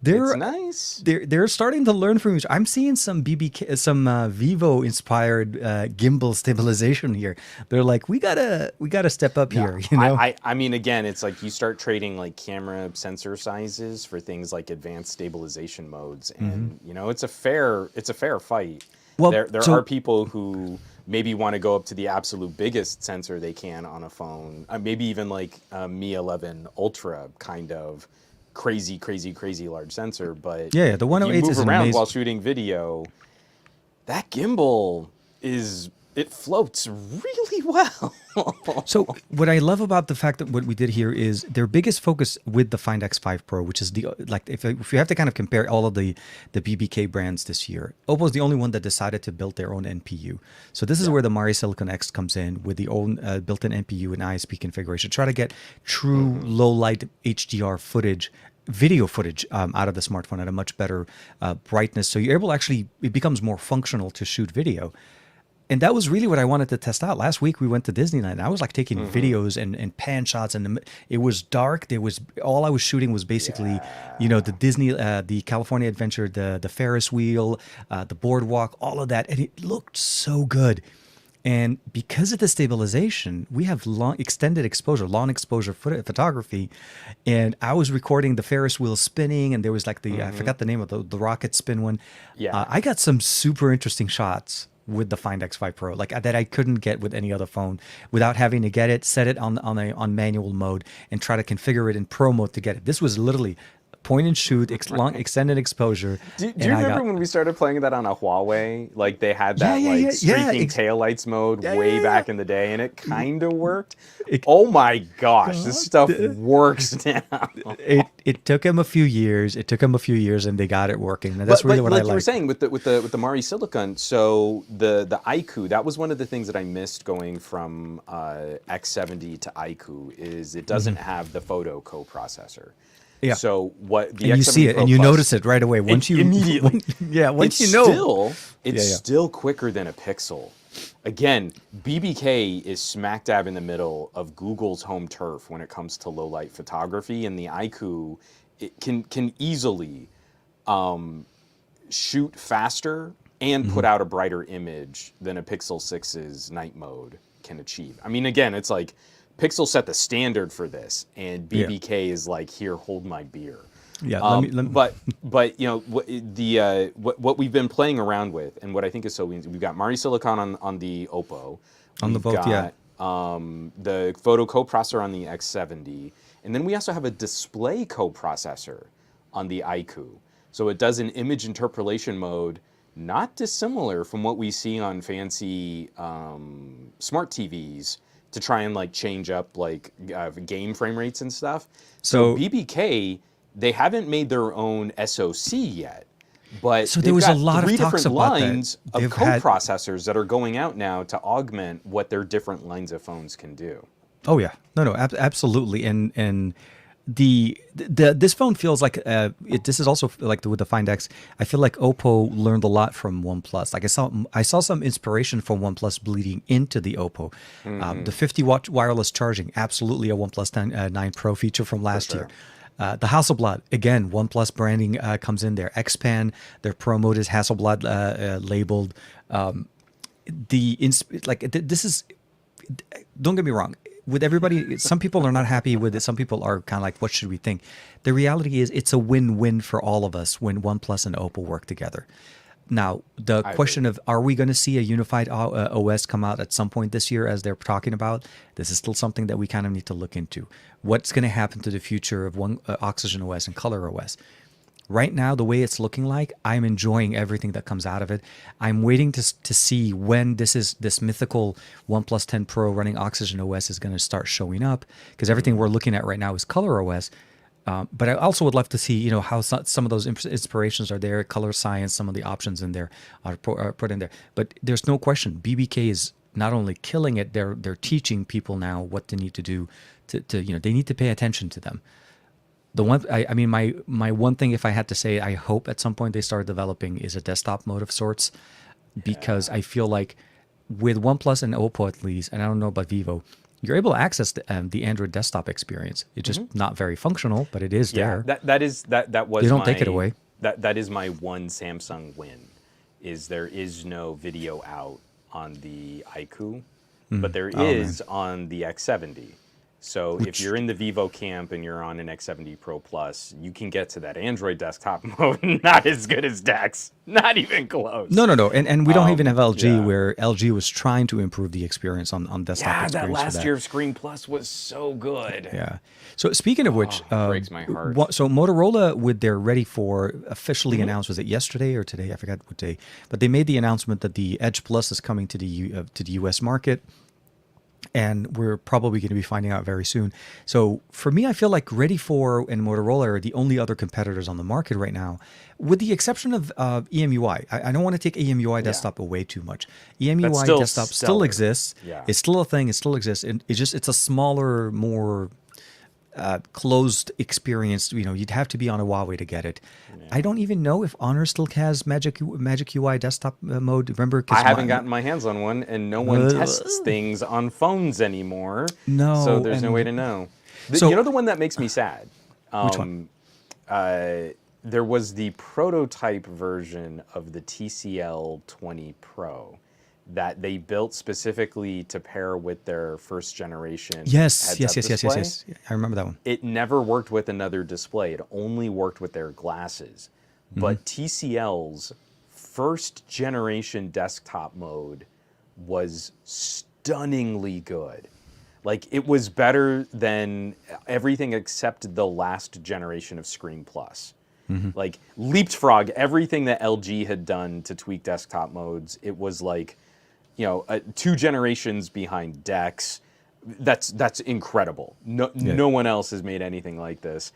It's nice. They're starting to learn from each. I'm seeing some Vivo inspired gimbal stabilization here. They're like, we gotta step up here. I mean, again, it's like you start trading like camera sensor sizes for things like advanced stabilization modes, and it's a fair fight. Well, there are people who maybe want to go up to the absolute biggest sensor they can on a phone, maybe even like Mi 11 Ultra kind of crazy large sensor, but yeah, the 108 you move is around amazing. while shooting video. That gimbal it floats really well. So what I love about the fact that what we did here is their biggest focus with the Find X5 Pro, which is the like if you have to kind of compare all of the BBK brands this year, Oppo is the only one that decided to build their own NPU. So this is where the Mari Silicon X comes in with the own built-in NPU and ISP configuration. Try to get true low light HDR footage. Video footage out of the smartphone at a much better brightness, so you're able to actually, it becomes more functional to shoot video. And that was really what I wanted to test out. Last week we went to Disneyland. And I was like taking videos and pan shots, and it was dark. There was all I was shooting was basically, the Disney, the California Adventure, the Ferris wheel, the boardwalk, all of that, and it looked so good. And because of the stabilization, we have long exposure photography. And I was recording the Ferris wheel spinning, and there was like I forgot the name of the rocket spin one. Yeah. I got some super interesting shots with the Find X5 Pro, like that I couldn't get with any other phone without having to get it, set it on manual mode, and try to configure it in pro mode to get it. This was literally point and shoot, long extended exposure. Do you remember when we started playing that on a Huawei? Like they had that streaking taillights mode way back in the day, and it kind of worked. Oh my gosh, this stuff works now. It took him a few years. And they got it working. And that's really what I like. Like you were saying with the Mari Silicon. So the iQOO, that was one of the things that I missed going from X70 to iQOO is it doesn't have the photo coprocessor. Yeah. So what the and you see it Pro and you Plus, notice it right away once you immediately. Once you know. It's still quicker than a Pixel. Again, BBK is smack dab in the middle of Google's home turf when it comes to low light photography, and the iQOO it can easily shoot faster and put out a brighter image than a Pixel 6's night mode can achieve. I mean, again, it's like Pixel set the standard for this, and BBK is like, here, hold my beer. Yeah, but what we've been playing around with, and what I think is so we've got Mari Silicon on the OPPO, the photo coprocessor on the X70, and then we also have a display coprocessor on the iQOO. So it does an image interpolation mode not dissimilar from what we see on fancy smart TVs to try and like change up like game frame rates and stuff. So BBK, they haven't made their own SoC yet, but so there was a lot of talks different about lines of co-processors that are going out now to augment what their different lines of phones can do. Oh yeah, no, absolutely, and this phone feels like this is also like with the Find X. I feel like Oppo learned a lot from OnePlus. Like I saw some inspiration from OnePlus bleeding into the Oppo. The 50-watt wireless charging, absolutely a OnePlus 9 Pro feature from last year. The Hasselblad, again, OnePlus branding comes in there. Xpan, their Pro mode is Hasselblad labeled. This is, don't get me wrong. With everybody, some people are not happy with it. Some people are kind of like, what should we think? The reality is it's a win-win for all of us when OnePlus and Oppo work together. Now, the question of, are we going to see a unified OS come out at some point this year as they're talking about? This is still something that we kind of need to look into. What's going to happen to the future of Oxygen OS and Color OS? Right now, the way it's looking like, I'm enjoying everything that comes out of it. I'm waiting to see when this mythical OnePlus 10 Pro running Oxygen OS is going to start showing up, because everything we're looking at right now is Color OS. But I also would love to see, how some of those inspirations are there, color science, some of the options in there are put in there. But there's no question, BBK is not only killing it, they're teaching people now what they need to do to they need to pay attention to them. The one, my one thing, if I had to say, I hope at some point they start developing is a desktop mode of sorts, because I feel like with OnePlus and Oppo at least, and I don't know about Vivo, you're able to access the Android desktop experience. It's just not very functional, but it is there. That was. They don't take it away. That is my one Samsung win, is there is no video out on the iQOO, but there is on the X70. So if you're in the Vivo camp and you're on an X70 Pro Plus, you can get to that Android desktop mode. Not as good as DeX. Not even close. No. And we don't even have LG, where LG was trying to improve the experience on desktop experience. Yeah, that last year of Screen Plus was so good. Yeah. So speaking of which, breaks my heart. So Motorola, with their Ready for, officially announced, was it yesterday or today? I forgot what day. But they made the announcement that the Edge Plus is coming to the US market. and we're probably going to be finding out very soon. So for me, I feel like Ready for and Motorola are the only other competitors on the market right now, with the exception of EMUI. I don't want to take EMUI desktop away too much. That's EMUI still desktop still stellar. exists. Yeah. It's still a thing. It still exists. And it's a smaller, more closed experience. You'd have to be on a Huawei to get it. Yeah. I don't even know if Honor still has Magic UI desktop mode. Remember? 'Cause I haven't gotten my hands on one, and no one tests things on phones anymore. No, so there's no and- way to know. So- You know the one that makes me sad? Which one? There was the prototype version of the TCL 20 Pro that they built specifically to pair with their first generation Yes. heads-up display. Yes. I remember that one. It never worked with another display. It only worked with their glasses. But TCL's first generation desktop mode was stunningly good. Like, it was better than everything except the last generation of Screen Plus. Like, leapfrog everything that LG had done to tweak desktop modes. It was like, 2 generations behind DeX. That's incredible. No one else has made anything like this.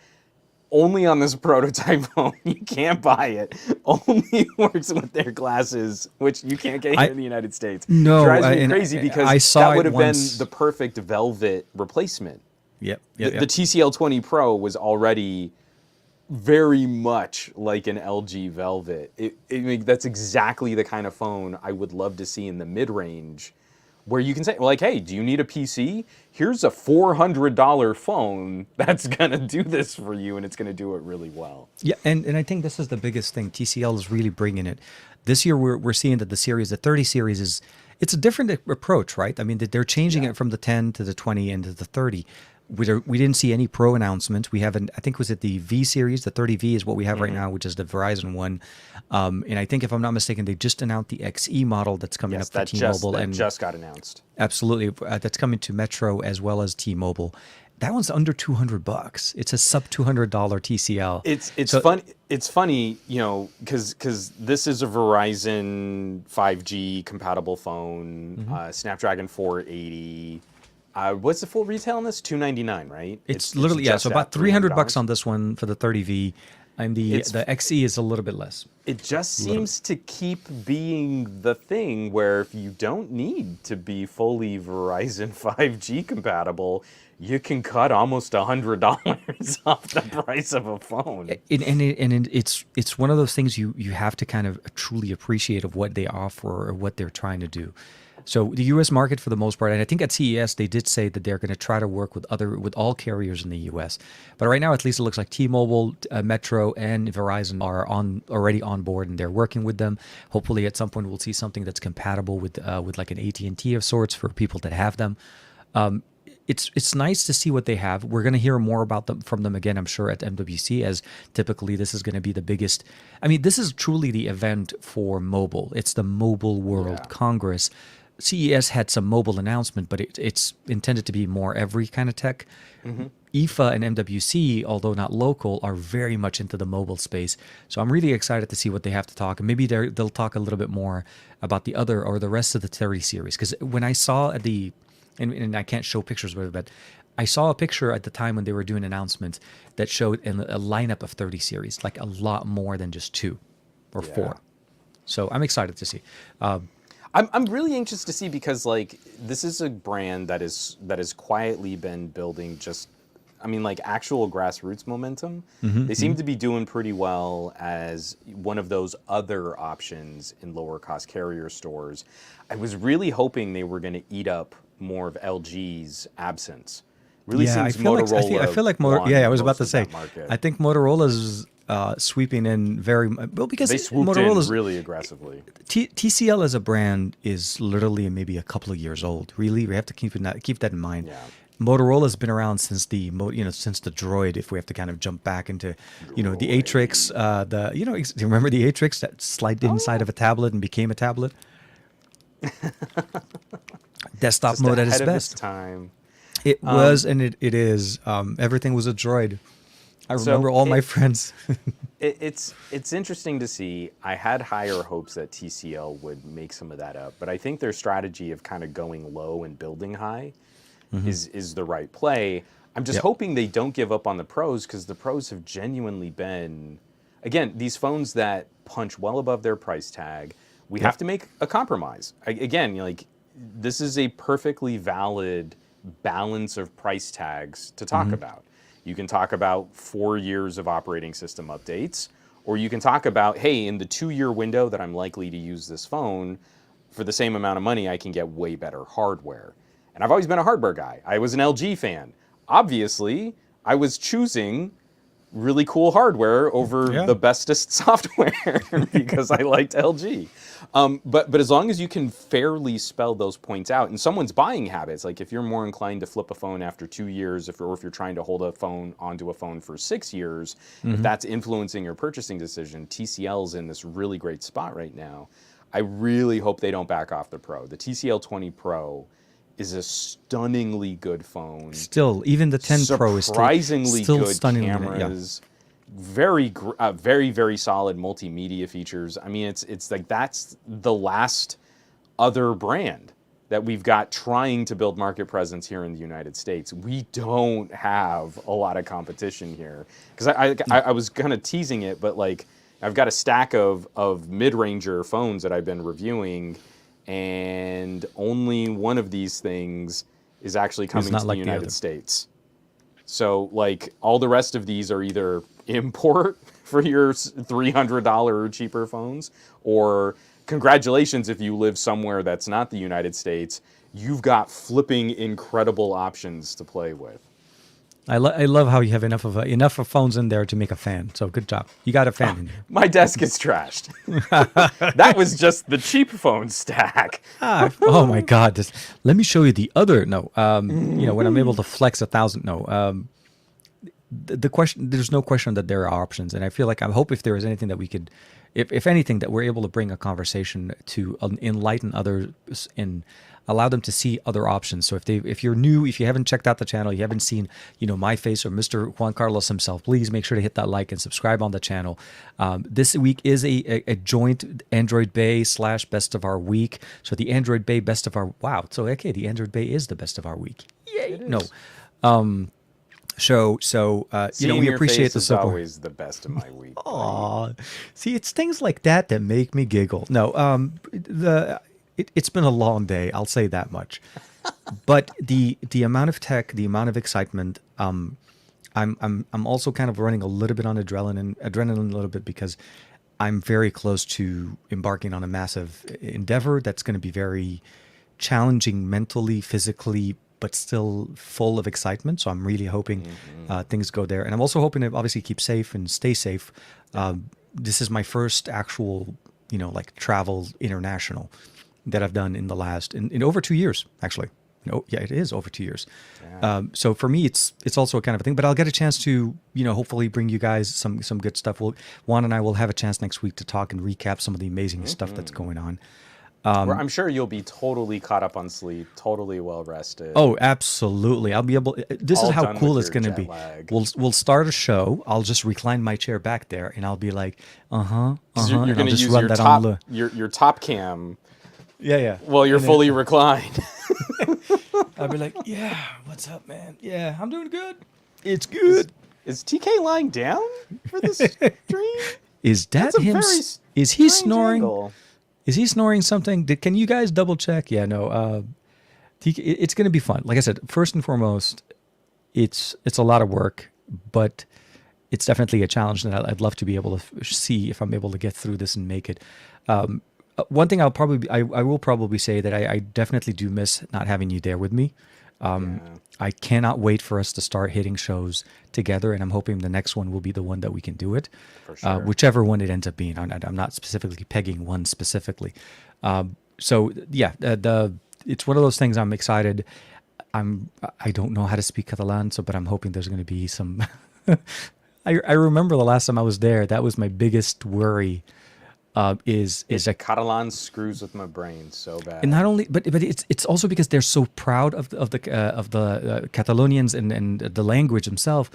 Only on this prototype phone. You can't buy it. Only works with their glasses, which you can't get here in the United States. No, drives me and crazy because I saw that would it have been once. the perfect velvet replacement. Yep. The TCL 20 Pro was already very much like an LG Velvet. That's exactly the kind of phone I would love to see in the mid-range, where you can say, like, hey, do you need a PC? Here's a $400 phone that's going to do this for you, and it's going to do it really well. Yeah, and I think this is the biggest thing. TCL is really bringing it. This year, we're seeing that the 30 series it's a different approach, right? I mean, they're changing it from the 10 to the 20 and to the 30. We didn't see any Pro announcement. We haven't. I think was it the V series, the 30V is what we have right now, which is the Verizon one. And I think if I'm not mistaken, they just announced the XE model that's coming up for T-Mobile that and just got announced. Absolutely, that's coming to Metro as well as T-Mobile. That one's under $200. It's a sub $200 TCL. It's funny, because this is a Verizon 5G compatible phone, Snapdragon 480. What's the full retail on this? $299, right? It's literally so about $300 on this one for the 30V, and the XE is a little bit less. It just seems to keep being the thing where if you don't need to be fully Verizon 5G compatible, you can cut almost $100 off the price of a phone. It's one of those things you have to kind of truly appreciate of what they offer or what they're trying to do. So the U.S. market, for the most part, and I think at CES they did say that they're going to try to work with all carriers in the U.S. But right now, at least it looks like T-Mobile, Metro, and Verizon are already on board, and they're working with them. Hopefully, at some point, we'll see something that's compatible with like an AT&T of sorts for people that have them. It's nice to see what they have. We're going to hear more about them from them again, I'm sure, at MWC, as typically this is going to be the biggest. I mean, this is truly the event for mobile. It's the Mobile World Congress. CES had some mobile announcement, but it's intended to be more every kind of tech. IFA and MWC, although not local, are very much into the mobile space. So I'm really excited to see what they have to talk. And maybe they'll talk a little bit more about the other or the rest of the 30 series. Because when I saw and I can't show pictures of it, but I saw a picture at the time when they were doing announcements that showed a lineup of 30 series, like a lot more than just 2 or 4. So I'm excited to see. I'm really anxious to see because like this is a brand that has quietly been building actual grassroots momentum. They seem to be doing pretty well as one of those other options in lower cost carrier stores. I was really hoping they were going to eat up more of LG's absence. Really seems Motorola. I feel like I was about to say. I think Motorola's sweeping in very well because they swooped Motorola's in really aggressively. TCL as a brand is literally maybe a couple of years old. Really, we have to keep that in mind. Yeah. Motorola's been around since the Droid. If we have to kind of jump back into the Atrix, do you remember the Atrix that slid inside of a tablet and became a tablet? Desktop Just mode at its ahead of best. its time. It was and it is. Everything was a Droid. I remember all my friends. It's interesting to see. I had higher hopes that TCL would make some of that up, but I think their strategy of kind of going low and building high is the right play. I'm just hoping they don't give up on the pros, because the pros have genuinely been, again, these phones that punch well above their price tag. We have to make a compromise. Again, like, this is a perfectly valid balance of price tags to talk about. You can talk about 4 years of operating system updates, or you can talk about, hey, in the 2-year window that I'm likely to use this phone, for the same amount of money, I can get way better hardware. And I've always been a hardware guy. I was an LG fan. Obviously, I was choosing really cool hardware over the bestest software because I liked LG. But as long as you can fairly spell those points out, and someone's buying habits, like if you're more inclined to flip a phone after 2 years, or if you're trying to hold a phone onto a phone for 6 years, if that's influencing your purchasing decision, TCL's in this really great spot right now. I really hope they don't back off the Pro. The TCL 20 Pro is a stunningly good phone. Still, even the 10 Pro is surprisingly still good stunningly, cameras. Very, very, very solid multimedia features. I mean, it's like that's the last other brand that we've got trying to build market presence here in the United States. We don't have a lot of competition here, because I was kind of teasing it, but like I've got a stack of mid-ranger phones that I've been reviewing, and only one of these things is actually coming to the United States. So, like, all the rest of these are either import for your $300 or cheaper phones, or congratulations if you live somewhere that's not the United States, you've got flipping incredible options to play with. I love how you have enough of phones in there to make a fan. So good job. You got a fan in there. My desk is trashed. That was just the cheap phone stack. Oh my God! Let me show you the other. No, when I'm able to flex 1,000. No, the question. There's no question that there are options, and I feel like I hope if there is anything that we could, if anything, that we're able to bring a conversation to enlighten others and allow them to see other options. So if you're new, if you haven't checked out the channel, you haven't seen, my face or Mr. Juan Carlos himself, please make sure to hit that like and subscribe on the channel. This week is a joint Android Bay / best of our week. So the Android Bay best of our, So, okay, the Android Bay is the best of our week. Yay. No. We appreciate the support. Is always the best of my week. Aw. See, it's things like that that make me giggle. No, It's been a long day, I'll say that much. But the amount of tech, the amount of excitement, I'm also kind of running a little bit on adrenaline a little bit, because I'm very close to embarking on a massive endeavor that's going to be very challenging mentally, physically, but still full of excitement. So I'm really hoping things go there. And I'm also hoping to obviously keep safe and stay safe. This is my first actual, travel international that I've done in the last, in over 2 years, actually. It is over 2 years. Yeah. So for me, it's also a kind of a thing, but I'll get a chance to, hopefully bring you guys some good stuff. Juan and I will have a chance next week to talk and recap some of the amazing stuff that's going on. I'm sure you'll be totally caught up on sleep, totally well rested. Oh, absolutely. I'll be able. This is how cool it's going to be. We'll start a show. I'll just recline my chair back there, and I'll be like, You're going to use your top cam. Yeah. Well, you're fully reclined. I'll be like, yeah, what's up, man? Yeah, I'm doing good. It's good. Is TK lying down for this stream? Is that him? Is he snoring? Angle. Is he snoring something? Can you guys double check? Yeah, no. It's going to be fun. Like I said, first and foremost, it's a lot of work, but it's definitely a challenge that I'd love to be able to see if I'm able to get through this and make it. One thing I will probably say that I definitely do miss not having you there with me. I cannot wait for us to start hitting shows together, and I'm hoping the next one will be the one that we can do it. For sure. Whichever one it ends up being. I'm not specifically pegging one specifically. It's one of those things. I'm excited. I don't know how to speak Catalan, but I'm hoping there's going to be some. I remember the last time I was there, that was my biggest worry. is a Catalan screws with my brain so bad. and not only, but it's also because they're so proud of the Catalonians and the language themselves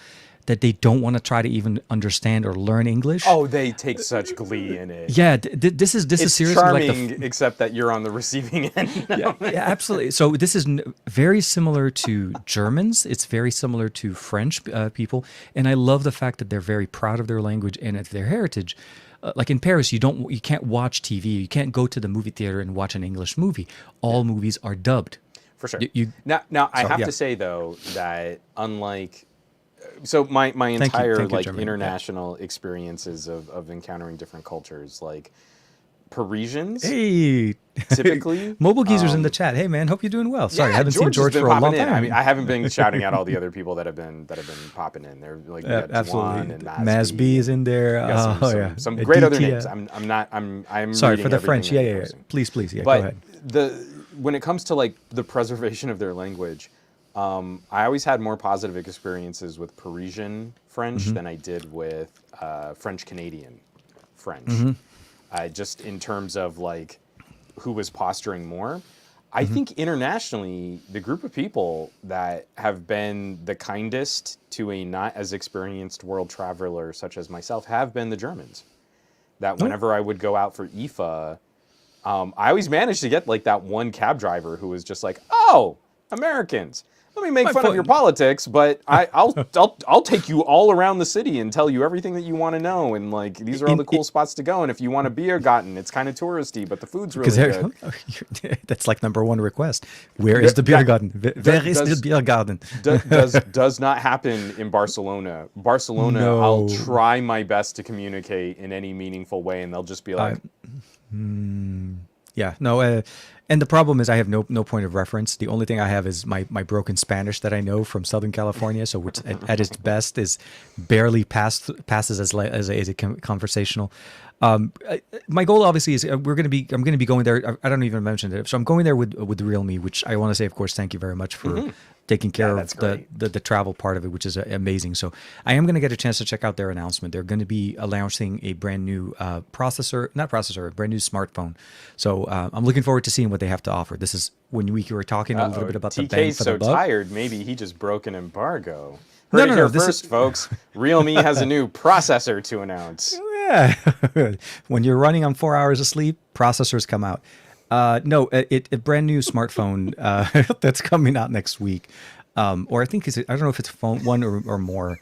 that they don't want to try to even understand or learn English. Oh, they take such glee in it. Yeah, this is It's seriously charming, like except that you're on the receiving end. yeah, absolutely. So this is very similar to Germans. It's very similar to French people, and I love the fact that they're very proud of their language and of their heritage. Like in Paris, you can't watch TV. You can't go to the movie theater and watch an English movie. All movies are dubbed. For sure. You Now I have yeah. to say though that unlike, so my entire Thank you, like Germany. international experiences of encountering different cultures, like Parisians Hey, typically. Mobile Geezer's in the chat. Hey man, hope you're doing well. Sorry, Yeah, I haven't seen has George been for a long popping in. time. I mean, I haven't been shouting out all the other people that have been popping in. They're like we got Juan Absolutely. and Masby is in there. We got Yeah, some great other DT, names. I'm sorry reading for the everything French. that Yeah, you're yeah. posting. Please, yeah. Go But ahead. when it comes to like the preservation of their language, I always had more positive experiences with Parisian French Mm-hmm. than I did with French Canadian French. Mm-hmm. Just in terms of like who was posturing more. I Mm-hmm. think internationally, the group of people that have been the kindest to a not as experienced world traveler such as myself have been the Germans. That whenever I would go out for IFA, I always managed to get like that one cab driver who was just like, "Oh, Americans, let me make fun of your politics, but I'll take you all around the city and tell you everything that you want to know, and like these are all the cool spots to go. And if you want a beer garden, it's kind of touristy, but the food's really good." That's like number one request. Where is the beer garden? Where is the beer garden? does not happen in Barcelona. Barcelona, No. I'll try my best to communicate in any meaningful way, and they'll just be like, Yeah, no, and the problem is I have no point of reference. The only thing I have is my broken Spanish that I know from Southern California, so which at its best is barely passes as a conversational. My goal obviously is I'm going to be going there. I don't even mention it, so I'm going there with the Real Me, which I want to say, of course, thank you very much for taking care of the travel part of it, which is amazing. So I am going to get a chance to check out their announcement. They're going to be launching a brand new a brand new smartphone. So I'm looking forward to seeing what they have to offer. This is when we were talking a little bit about the bang TK's for so the buck. tired, maybe he just broke an embargo. No, Heard it no, here this first, is- folks. Realme has a new processor to announce. Yeah, when you're running on 4 hours of sleep, processors come out. No, a brand new smartphone that's coming out next week, or I think I don't know if it's phone one or more.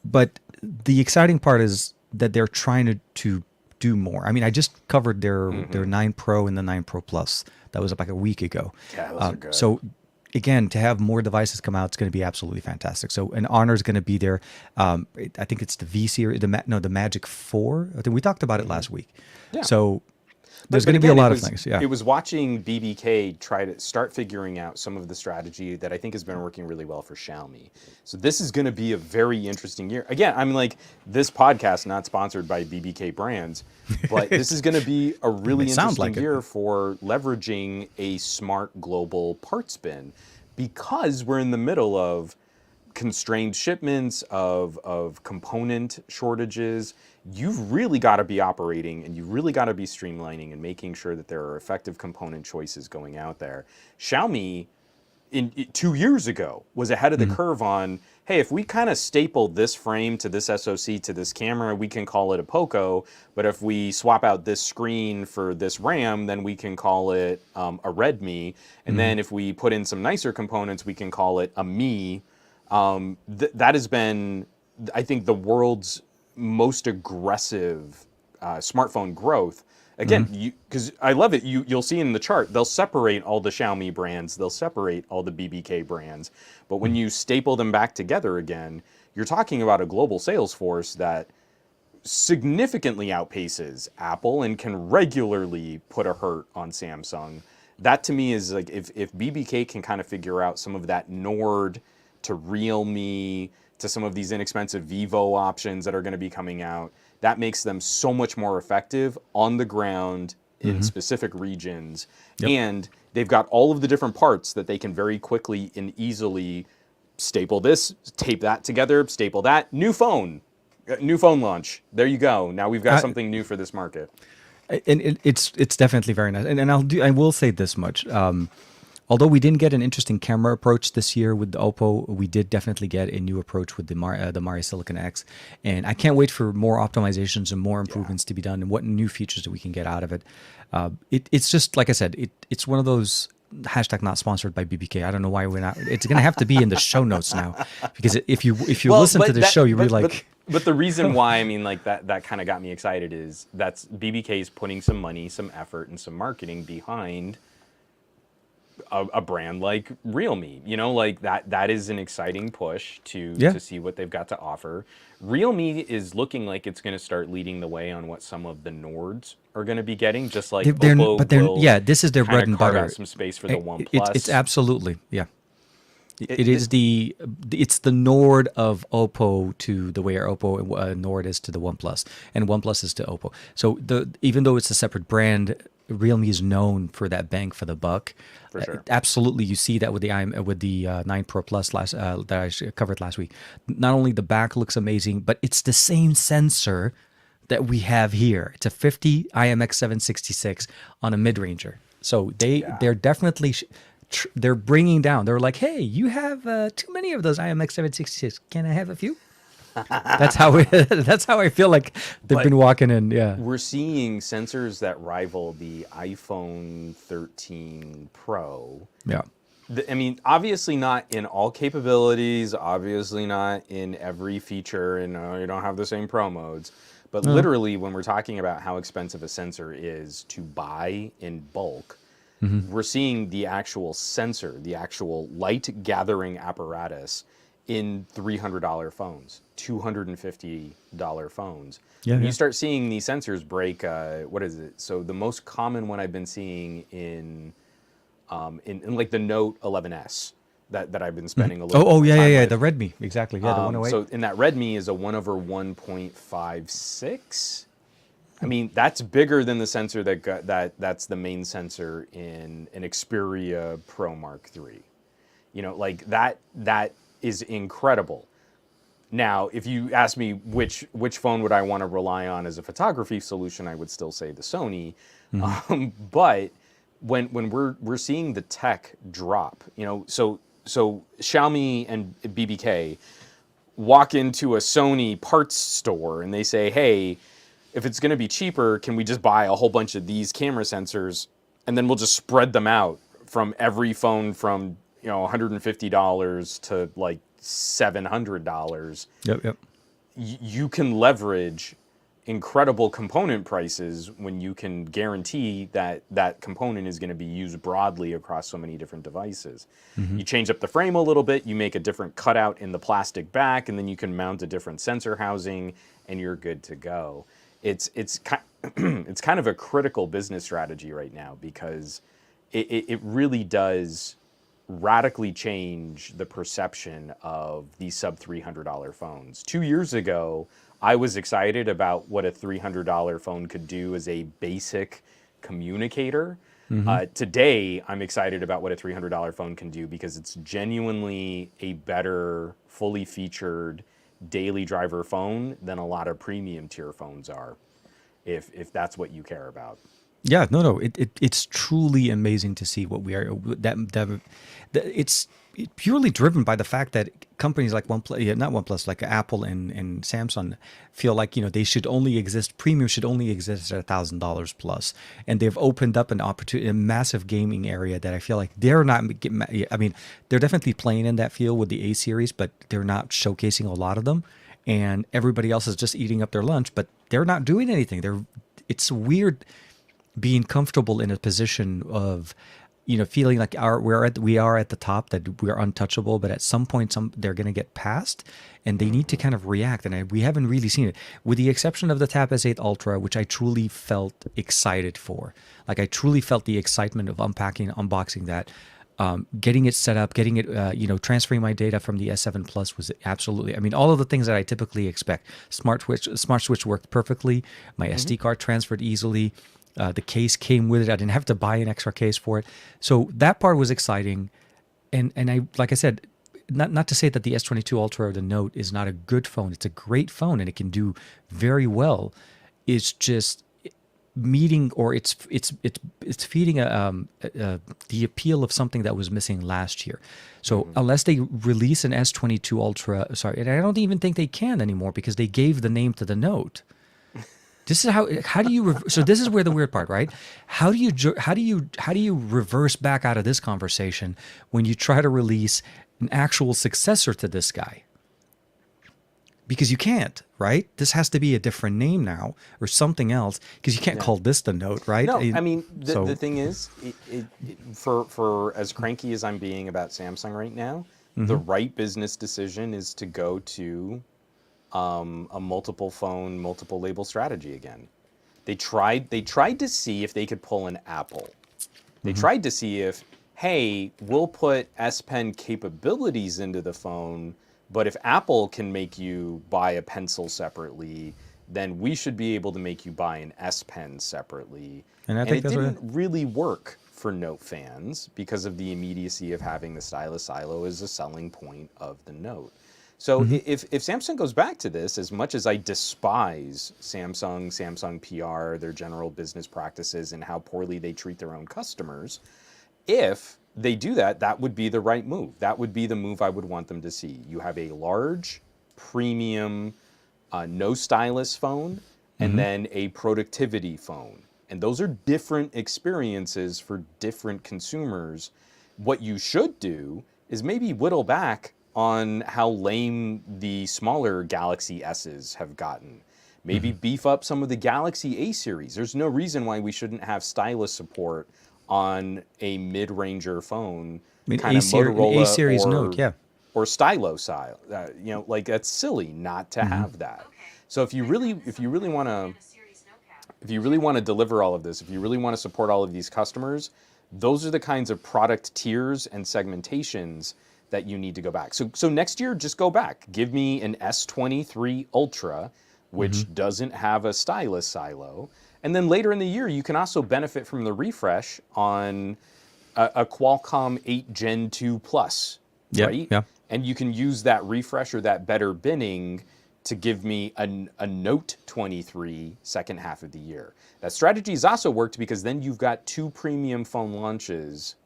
But the exciting part is that they're trying to do more. I mean, I just covered their 9 Pro and the 9 Pro Plus. That was like a week ago. Yeah, those are good. So again, to have more devices come out, it's going to be absolutely fantastic. So an Honor is going to be there. I think it's the V series, the Magic 4. I think we talked about it last week. Yeah. So there's But going to be a again, lot it of was- things. Yeah. It was watching BBK try to start figuring out some of the strategy that I think has been working really well for Xiaomi. So this is going to be a very interesting year. Again, I'm like, this podcast not sponsored by BBK brands, but this is going to be a really It sounds interesting like it. year for leveraging a smart global parts bin, because we're in the middle of constrained shipments, of component shortages. You've really got to be operating, and you really got to be streamlining and making sure that there are effective component choices going out there. Xiaomi, 2 years ago, was ahead of the curve on, hey, if we kind of staple this frame to this SoC to this camera, we can call it a POCO. But if we swap out this screen for this RAM, then we can call it a Redmi. And then if we put in some nicer components, we can call it a Mi. That has been, I think, the world's most aggressive smartphone growth. Again, because I love it. You'll see in the chart, they'll separate all the Xiaomi brands, they'll separate all the BBK brands. But when you staple them back together again, you're talking about a global sales force that significantly outpaces Apple and can regularly put a hurt on Samsung. That to me is like, if BBK can kind of figure out some of that Nord to Realme to some of these inexpensive Vivo options that are going to be coming out, that makes them so much more effective on the ground in specific regions. And they've got all of the different parts that they can very quickly and easily staple this, tape that together, staple that. New phone launch. There you go. Now we've got something new for this market. And it's definitely very nice. And I will say this much. Although we didn't get an interesting camera approach this year with the Oppo, we did definitely get a new approach with the Mari Silicon X, and I can't wait for more optimizations and more improvements to be done, and what new features that we can get out of it. It's just like I said, it's one of those hashtag not sponsored by BBK. I don't know why we're not. It's going to have to be in the show notes now, because if you Well, listen to but the that- show, you but- really but- like. But the reason why, I mean, like that kind of got me excited is that's BBK's putting some money, some effort, and some marketing behind a brand like Realme. You know, like that is an exciting push to see what they've got to offer. Realme is looking like it's going to start leading the way on what some of the Nords are going to be getting, just like Oppo will yeah, this is their kinda bread and carve butter. out some space for the OnePlus. It's absolutely, yeah. It's the Nord of Oppo to the way Oppo Nord is to the OnePlus, and OnePlus is to Oppo. So even though it's a separate brand, Realme is known for that bang for the buck. For sure. Absolutely, you see that with the 9 Pro Plus that I covered last week. Not only the back looks amazing, but it's the same sensor that we have here. It's a 50 IMX766 on a mid-ranger. So they're definitely they're bringing down. They're like, hey, you have too many of those IMX766. Can I have a few? That's how I feel like they've been walking in. Yeah, we're seeing sensors that rival the iPhone 13 Pro. Yeah. I mean, obviously not in all capabilities, obviously not in every feature, and you don't have the same Pro modes. But literally, when we're talking about how expensive a sensor is to buy in bulk, we're seeing the actual sensor, the actual light gathering apparatus in $300 phones, $250 phones. Yeah, You start seeing these sensors break, what is it? So the most common one I've been seeing in like the Note 11S that I've been spending a little bit more time with. The Redmi, exactly. Yeah, the 108. So in that Redmi is a 1/1.56. I mean, that's bigger than the sensor that's the main sensor in an Xperia Pro Mark III. You know, like that is incredible. Now, if you ask me which phone would I want to rely on as a photography solution, I would still say the Sony. But when we're seeing the tech drop, you know, so Xiaomi and BBK walk into a Sony parts store and they say, hey, if it's going to be cheaper, can we just buy a whole bunch of these camera sensors and then we'll just spread them out from every phone from, you know, $150 to like $700. Yep. You can leverage incredible component prices when you can guarantee that that component is going to be used broadly across so many different devices. You change up the frame a little bit, you make a different cutout in the plastic back, and then you can mount a different sensor housing, and you're good to go. It's kind of a critical business strategy right now because it really does radically change the perception of these sub $300 phones. 2 years ago, I was excited about what a $300 phone could do as a basic communicator. Today, I'm excited about what a $300 phone can do because it's genuinely a better, fully featured daily driver phone than a lot of premium tier phones are, if that's what you care about. Yeah, no, it's truly amazing to see what we are. It's purely driven by the fact that companies like not OnePlus, like Apple and Samsung, feel like, you know, they should only exist. Premium should only exist at $1,000 plus, and they've opened up an opportunity, a massive gaming area that I feel like they're not. I mean, they're definitely playing in that field with the A series, but they're not showcasing a lot of them, and everybody else is just eating up their lunch, but they're not doing anything. It's weird being comfortable in a position of, you know, feeling like we are at the top, that we're untouchable, but at some point they're going to get past, and they need to kind of react. And we haven't really seen it, with the exception of the Tab S8 Ultra, which I truly felt excited for. Like, I truly felt the excitement of unboxing that, getting it set up, getting it, transferring my data from the S7 Plus was absolutely, I mean, all of the things that I typically expect. Smart switch worked perfectly. My SD card transferred easily. The case came with it. I didn't have to buy an extra case for it. So that part was exciting. And I, like I said, not to say that the S22 Ultra or the Note is not a good phone. It's a great phone and it can do very well. It's just, meeting, or it's feeding the appeal of something that was missing last year. So unless they release an S22 Ultra, sorry, and I don't even think they can anymore because they gave the name to the Note. This is how do you so this is where the weird part, right? How do you reverse back out of this conversation when you try to release an actual successor to this guy? Because you can't, right? This has to be a different name now or something else, because you can't call this the Note, right? No, I mean, the thing is, for as cranky as I'm being about Samsung right now, the right business decision is to go to a multiple phone, multiple label strategy again. They tried to see if they could pull an Apple. They tried to see if, hey, we'll put S Pen capabilities into the phone, but if Apple can make you buy a pencil separately, then we should be able to make you buy an S Pen separately. And I think it didn't really work for Note fans because of the immediacy of having the stylus silo as a selling point of the Note. So if Samsung goes back to this, as much as I despise Samsung PR, their general business practices, and how poorly they treat their own customers, if they do that, that would be the right move. That would be the move I would want them to see. You have a large, premium, no stylus phone, and then a productivity phone. And those are different experiences for different consumers. What you should do is maybe whittle back on how lame the smaller Galaxy S's have gotten. Maybe beef up some of the Galaxy A series. There's no reason why we shouldn't have stylus support on a mid-ranger phone, kind of Motorola A series Note, yeah, or stylo style. Like that's silly not to have that. So if you really want to deliver all of this, if you really want to support all of these customers, those are the kinds of product tiers and segmentations that you need to go back. So next year, just go back. Give me an S23 Ultra, which doesn't have a stylus silo. And then later in the year, you can also benefit from the refresh on a Qualcomm 8 Gen 2 Plus, right? Yeah. And you can use that refresh or that better binning to give me a Note 23 second half of the year. That strategy has also worked because then you've got two premium phone launches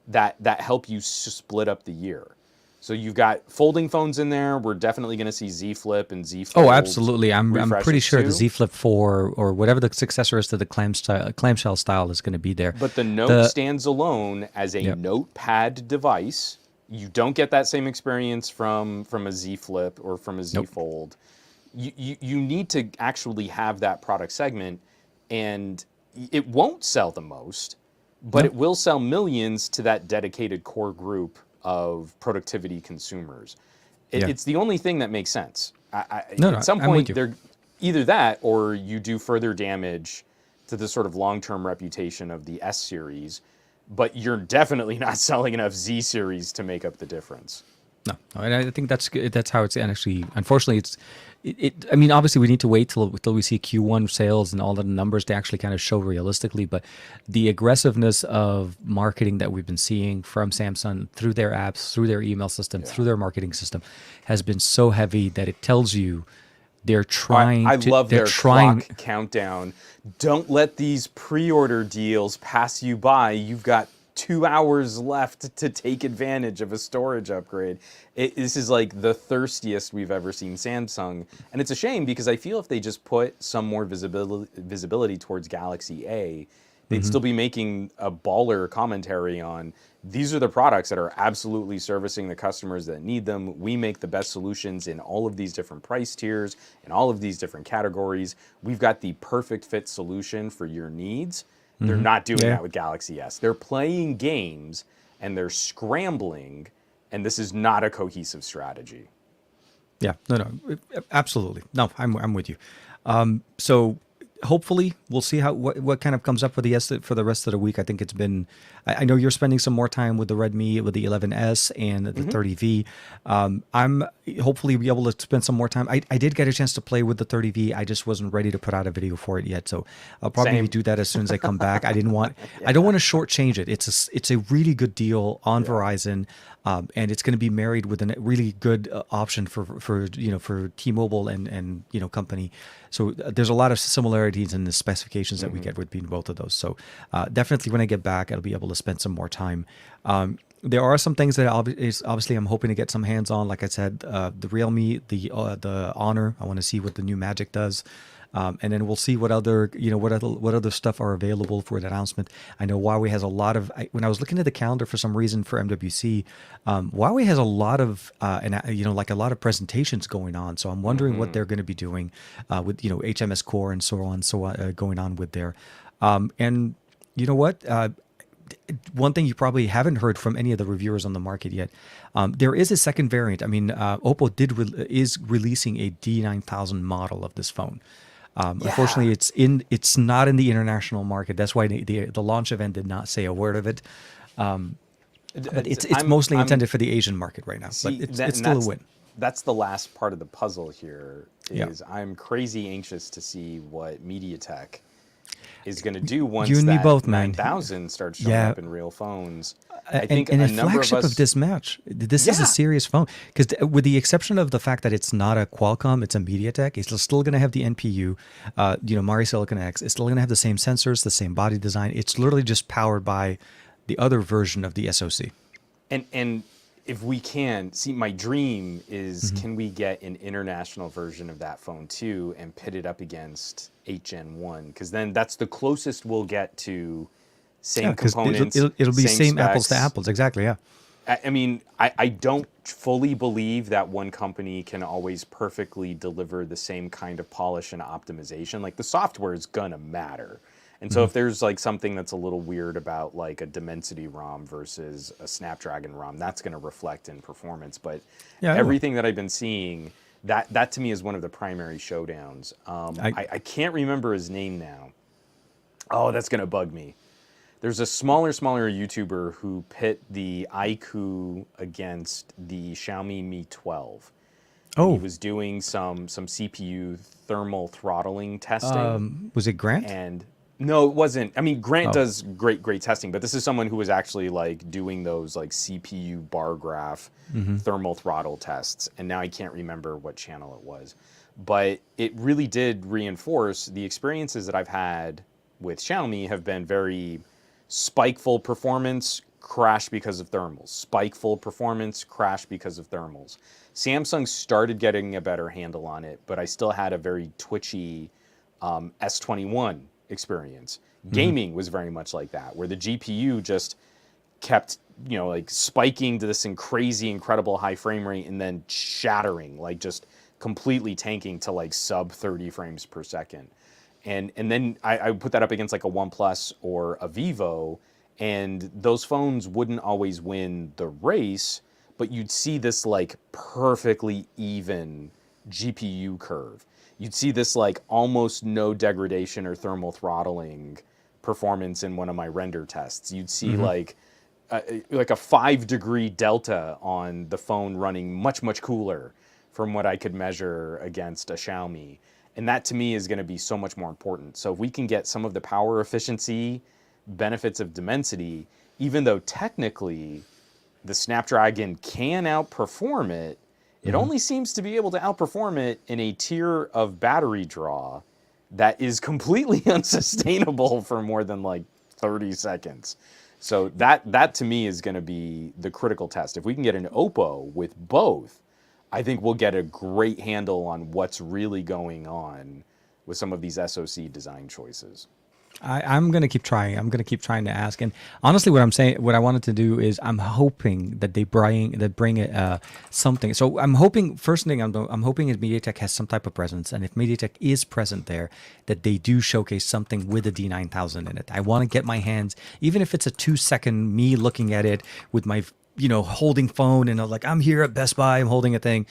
that help you split up the year. So you've got folding phones in there. We're definitely going to see Z Flip and Z Fold. Oh, absolutely. I'm pretty sure too. The Z Flip 4 or whatever the successor is to the clamshell style is going to be there. But the Note stands alone as a notepad device. You don't get that same experience from a Z Flip or from a Z Fold. You need to actually have that product segment, and it won't sell the most, but it will sell millions to that dedicated core group of productivity consumers. It's the only thing that makes sense. At some point, they're either that or you do further damage to the sort of long-term reputation of the S series, but you're definitely not selling enough Z series to make up the difference. No, and I think that's how it's, and actually, unfortunately, I mean, obviously, we need to wait till we see Q1 sales and all the numbers to actually kind of show realistically. But the aggressiveness of marketing that we've been seeing from Samsung through their apps, through their email system, through their marketing system, has been so heavy that it tells you they're trying. I love their clock countdown. Don't let these pre-order deals pass you by. You've got 2 hours left to take advantage of a storage upgrade. This is like the thirstiest we've ever seen Samsung. And it's a shame because I feel if they just put some more visibility towards Galaxy A, they'd still be making a baller commentary on these are the products that are absolutely servicing the customers that need them. We make the best solutions in all of these different price tiers, in all of these different categories. We've got the perfect fit solution for your needs. They're not doing that with Galaxy S. They're playing games and they're scrambling, and this is not a cohesive strategy. Yeah, no, absolutely. No, I'm with you. So hopefully we'll see what kind of comes up for the rest of the week. I think it's been. I know you're spending some more time with the Redmi, with the 11S and the 30V. I'm hopefully be able to spend some more time. I did get a chance to play with the 30V. I just wasn't ready to put out a video for it yet, so I'll probably do that as soon as I come back. I don't want to shortchange it. It's a really good deal on Verizon. And it's going to be married with a really good option for T-Mobile and company So there's a lot of similarities in the specifications that we get between both of those. So definitely when I get back, I'll be able to spend some more time. There are some things that obviously I'm hoping to get some hands on. Like I said, the Realme, the Honor. I want to see what the new Magic does. And then we'll see what other, what other stuff are available for the announcement. I know Huawei has a lot of. When I was looking at the calendar for some reason for MWC, Huawei has a lot of, like a lot of presentations going on. So I'm wondering what they're going to be doing with, HMS Core and so on, going on with there. And you know what? One thing you probably haven't heard from any of the reviewers on the market yet, there is a second variant. I mean, OPPO is releasing a D9000 model of this phone. Unfortunately, it's not in the international market. That's why the launch event did not say a word of it. But it's mostly intended for the Asian market right now. See, but it's still a win. That's the last part of the puzzle here. I'm crazy anxious to see what MediaTek is going to do once you and me both, 9000 starts showing up in real phones. I think and a a number flagship of this match. This is a serious phone, because with the exception of the fact that it's not a Qualcomm, it's a MediaTek. It's still going to have the NPU, Mari Silicon X. It's still going to have the same sensors, the same body design. It's literally just powered by the other version of the SoC. And if we can see, my dream is, can we get an international version of that phone too and pit it up against 8 Gen 1? Because then that's the closest we'll get to same components. It'll be same specs. apples to apples. Exactly. Yeah. I mean, I don't fully believe that one company can always perfectly deliver the same kind of polish and optimization. Like, the software is gonna matter. And so if there's like something that's a little weird about like a Dimensity ROM versus a Snapdragon ROM, that's going to reflect in performance. But everything that I've been seeing, that to me is one of the primary showdowns. I can't remember his name now. Oh, that's going to bug me. There's a smaller YouTuber who pit the iQOO against the Xiaomi Mi 12. Oh. He was doing some CPU thermal throttling testing. Was it Grant? And no, it wasn't. I mean, Grant does great testing, but this is someone who was actually like doing those like CPU bar graph thermal throttle tests. And now I can't remember what channel it was. But it really did reinforce the experiences that I've had with Xiaomi have been very spikeful performance, crash because of thermals. Spikeful performance, crash because of thermals. Samsung started getting a better handle on it, but I still had a very twitchy S21 experience. Gaming was very much like that, where the GPU just kept, like spiking to this crazy, incredible high frame rate and then shattering, like just completely tanking to like sub 30 frames per second. And then I put that up against like a OnePlus or a Vivo, and those phones wouldn't always win the race, but you'd see this like perfectly even GPU curve. You'd see this like almost no degradation or thermal throttling performance in one of my render tests. You'd see like a 5-degree delta on the phone running much cooler from what I could measure against a Xiaomi. And that to me is going to be so much more important. So if we can get some of the power efficiency benefits of Dimensity, even though technically the Snapdragon can outperform it, it only seems to be able to outperform it in a tier of battery draw that is completely unsustainable for more than like 30 seconds. So that to me is going to be the critical test. If we can get an OPPO with both, I think we'll get a great handle on what's really going on with some of these SoC design choices. I'm going to keep trying. I'm going to keep trying to ask. And honestly, what I wanted to do is I'm hoping that they bring something. So I'm hoping, first thing I'm hoping is MediaTek has some type of presence. And if MediaTek is present there, that they do showcase something with a D9000 in it. I want to get my hands, even if it's a 2-second me looking at it with my, holding phone and like, I'm here at Best Buy, I'm holding a thing.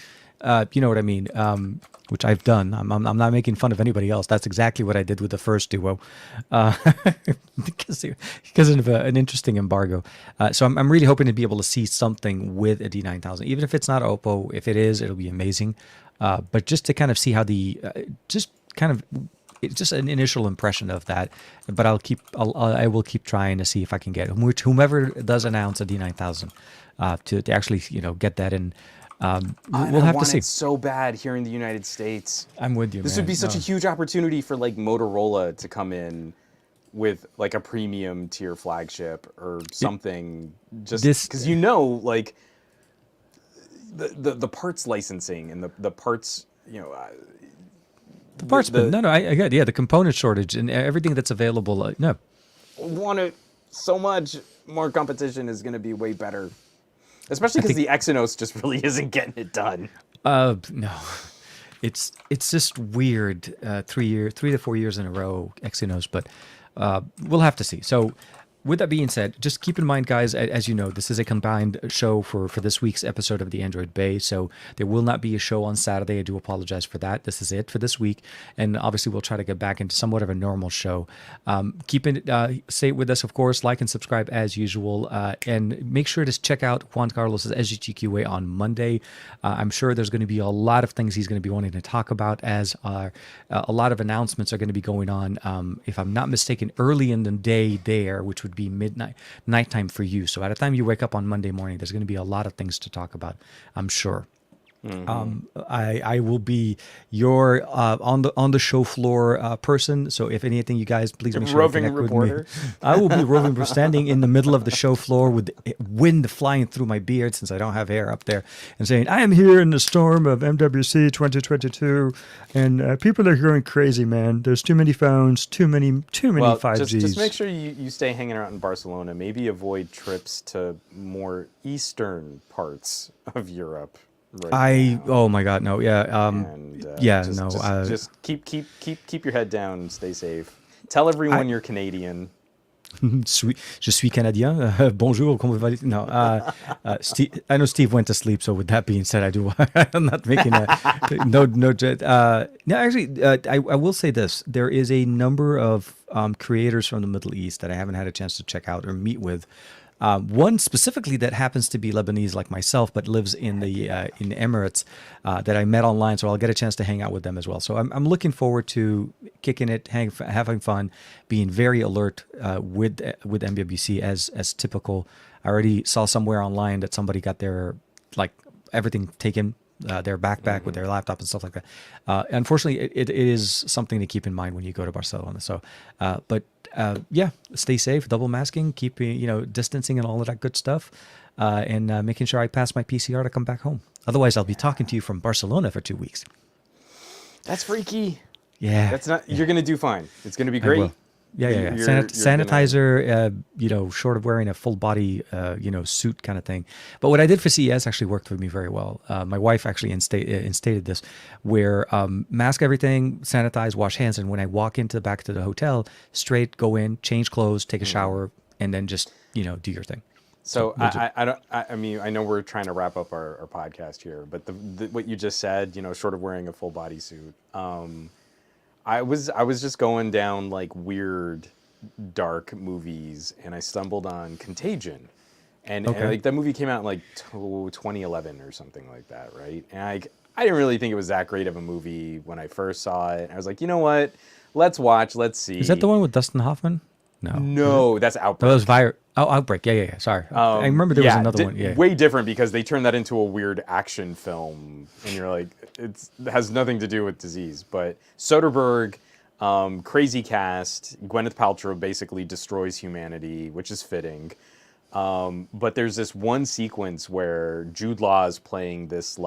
You know what I mean? Which I've done. I'm not making fun of anybody else. That's exactly what I did with the first Duo, because of an interesting embargo. So I'm really hoping to be able to see something with a D9000, even if it's not OPPO. If it is, it'll be amazing. But just to kind of see how it's just an initial impression of that. But I will keep trying to see if I can get whomever does announce a D9000 to actually get that in. We'll have to want see. it so bad here in the United States. I'm with you, This man. would be such a huge opportunity for like Motorola to come in with like a premium tier flagship or something, just because like the parts licensing and the parts, the parts, but no, I get, yeah, the component shortage and everything that's available. No, want it so much. More competition is going to be way better, especially because the Exynos just really isn't getting it done. No, it's just weird. 3 to 4 years in a row, Exynos, but we'll have to see. So, with that being said, just keep in mind, guys, as you know, this is a combined show for this week's episode of the Android Bay. So there will not be a show on Saturday. I do apologize for that. This is it for this week. And obviously, we'll try to get back into somewhat of a normal show. Stay with us, of course, like and subscribe as usual. And make sure to check out Juan Carlos's SGTQA on Monday. I'm sure there's going to be a lot of things he's going to be wanting to talk about, as a lot of announcements are going to be going on, if I'm not mistaken, early in the day there, which would be nighttime for you. So by the time you wake up on Monday morning, there's going to be a lot of things to talk about, I'm sure. I will be your on the show floor person. So if anything, you guys please make sure roving to connect reporter. with me. I will be roving, standing in the middle of the show floor with wind flying through my beard, since I don't have hair up there, and saying, "I am here in the storm of MWC 2022, and people are going crazy, man. There's too many phones, too many 5Gs." Just make sure you stay hanging out in Barcelona. Maybe avoid trips to more eastern parts of Europe. Oh my God, no, yeah, Just keep your head down, stay safe. Tell everyone you're Canadian. Je suis Canadien. Bonjour, comment va? No, I know Steve went to sleep. So with that being said, I'm not making no. No, actually, I will say this: there is a number of creators from the Middle East that I haven't had a chance to check out or meet with. One specifically that happens to be Lebanese like myself, but lives in the Emirates, that I met online. So I'll get a chance to hang out with them as well. So I'm looking forward to kicking it, having fun, being very alert with MWC as typical. I already saw somewhere online that somebody got their everything taken. Their backpack with their laptop and stuff like that. Unfortunately, it is something to keep in mind when you go to Barcelona. So, yeah, stay safe, double masking, keep distancing and all of that good stuff, and making sure I pass my PCR to come back home. Otherwise, I'll be talking to you from Barcelona for 2 weeks. That's freaky. Yeah, that's not. You're gonna do fine. It's gonna be great. Yeah. Sanitizer, short of wearing a full body, suit kind of thing. But what I did for CES actually worked for me very well. My wife actually instated this, where mask everything, sanitize, wash hands, and when I walk back to the hotel, straight go in, change clothes, take a shower, and then just do your thing. So I know we're trying to wrap up our podcast here, but what you just said, short of wearing a full body suit. I was just going down like weird, dark movies, and I stumbled on Contagion, and like that movie came out in like 2011 or something like that, right? And I didn't really think it was that great of a movie when I first saw it. I was like, you know what? Let's watch. Let's see. Is that the one with Dustin Hoffman? No, that's Outbreak. That was Outbreak. Yeah. Sorry, I remember there was another one. Yeah, way different because they turned that into a weird action film, and you're like, it has nothing to do with disease. But Soderbergh, crazy cast. Gwyneth Paltrow basically destroys humanity, which is fitting. But there's this one sequence where Jude Law is playing this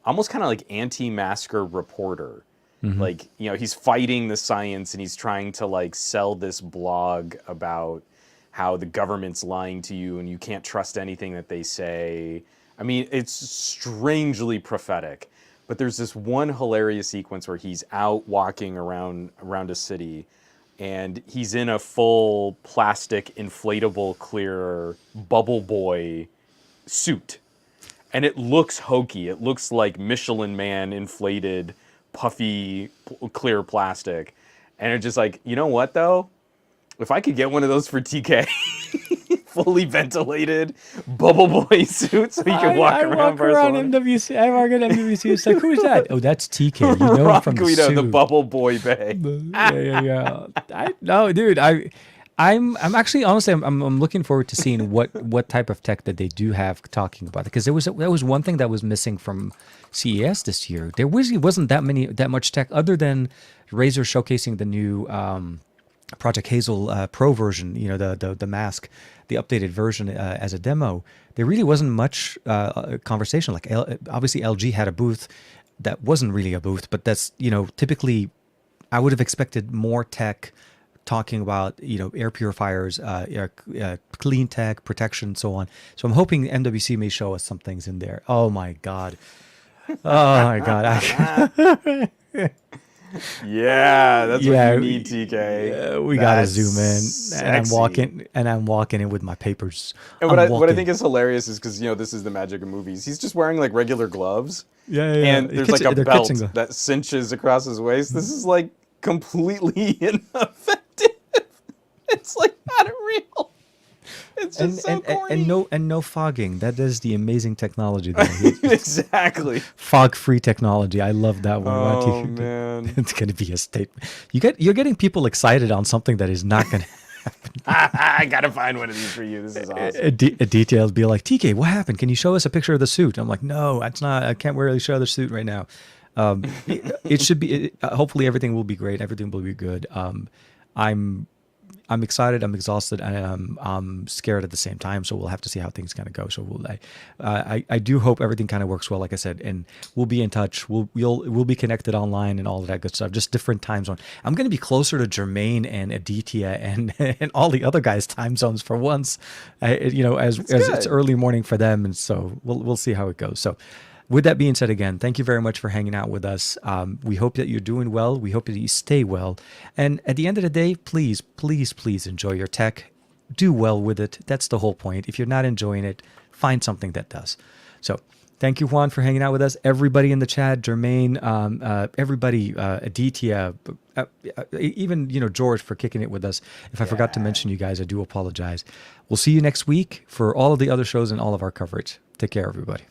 almost kind of like anti-masker reporter. Like, he's fighting the science, and he's trying to sell this blog about how the government's lying to you and you can't trust anything that they say. I mean, it's strangely prophetic. But there's this one hilarious sequence where he's out walking around a city, and he's in a full plastic inflatable clear bubble boy suit. And it looks hokey. It looks like Michelin Man inflated puffy clear plastic, and it's just like, you know what though, if I could get one of those for TK, fully ventilated bubble boy suit, so you can walk around MWC. I walk around MWC. It's like, who is that? Oh, that's TK. You know him from the suit. The bubble boy bay. Yeah. No, dude. I'm actually honestly I'm looking forward to seeing what type of tech that they do have talking about it, because that was one thing that was missing from CES this year. There wasn't that much tech other than Razer showcasing the new Project Hazel Pro version, the mask, the updated version as a demo. There really wasn't much conversation. Like obviously LG had a booth that wasn't really a booth, but that's typically I would have expected more tech talking about air purifiers, clean tech, protection, so on. So I'm hoping MWC may show us some things in there. Oh my god. Oh my god. Yeah, that's Yeah, what you need, TK. we gotta That's zoom in, sexy. and I'm walking in with my papers. And I'm what I walking. think is hilarious is because this is the magic of movies. He's just wearing like regular gloves, Yeah, yeah. and there's like a They're belt kitsing. that cinches across his waist. This is like completely ineffective. It's like not real. It's just so corny. And no fogging. That is the amazing technology there. Exactly. Fog-free technology. I love that one. Oh man. It's gonna be a statement. You're getting people excited on something that is not gonna. I gotta find one of these for you. This is awesome. A details be like, TK, what happened? Can you show us a picture of the suit? I'm like, no, that's not. I can't really show the suit right now. It should be. Hopefully, everything will be great. Everything will be good. I'm excited. I'm exhausted, and I'm scared at the same time. So we'll have to see how things kind of go. So I do hope everything kind of works well, like I said, and we'll be in touch. We'll be connected online and all of that good stuff. Just different time zone. I'm going to be closer to Jermaine and Aditya and all the other guys' time zones for once. As it's early morning for them, and so we'll see how it goes. So. With that being said, again, thank you very much for hanging out with us. We hope that you're doing well. We hope that you stay well. And at the end of the day, please, please, please enjoy your tech. Do well with it. That's the whole point. If you're not enjoying it, find something that does. So thank you, Juan, for hanging out with us. Everybody in the chat, Jermaine, everybody, Aditya, even, George for kicking it with us. If I forgot to mention you guys, I do apologize. We'll see you next week for all of the other shows and all of our coverage. Take care, everybody.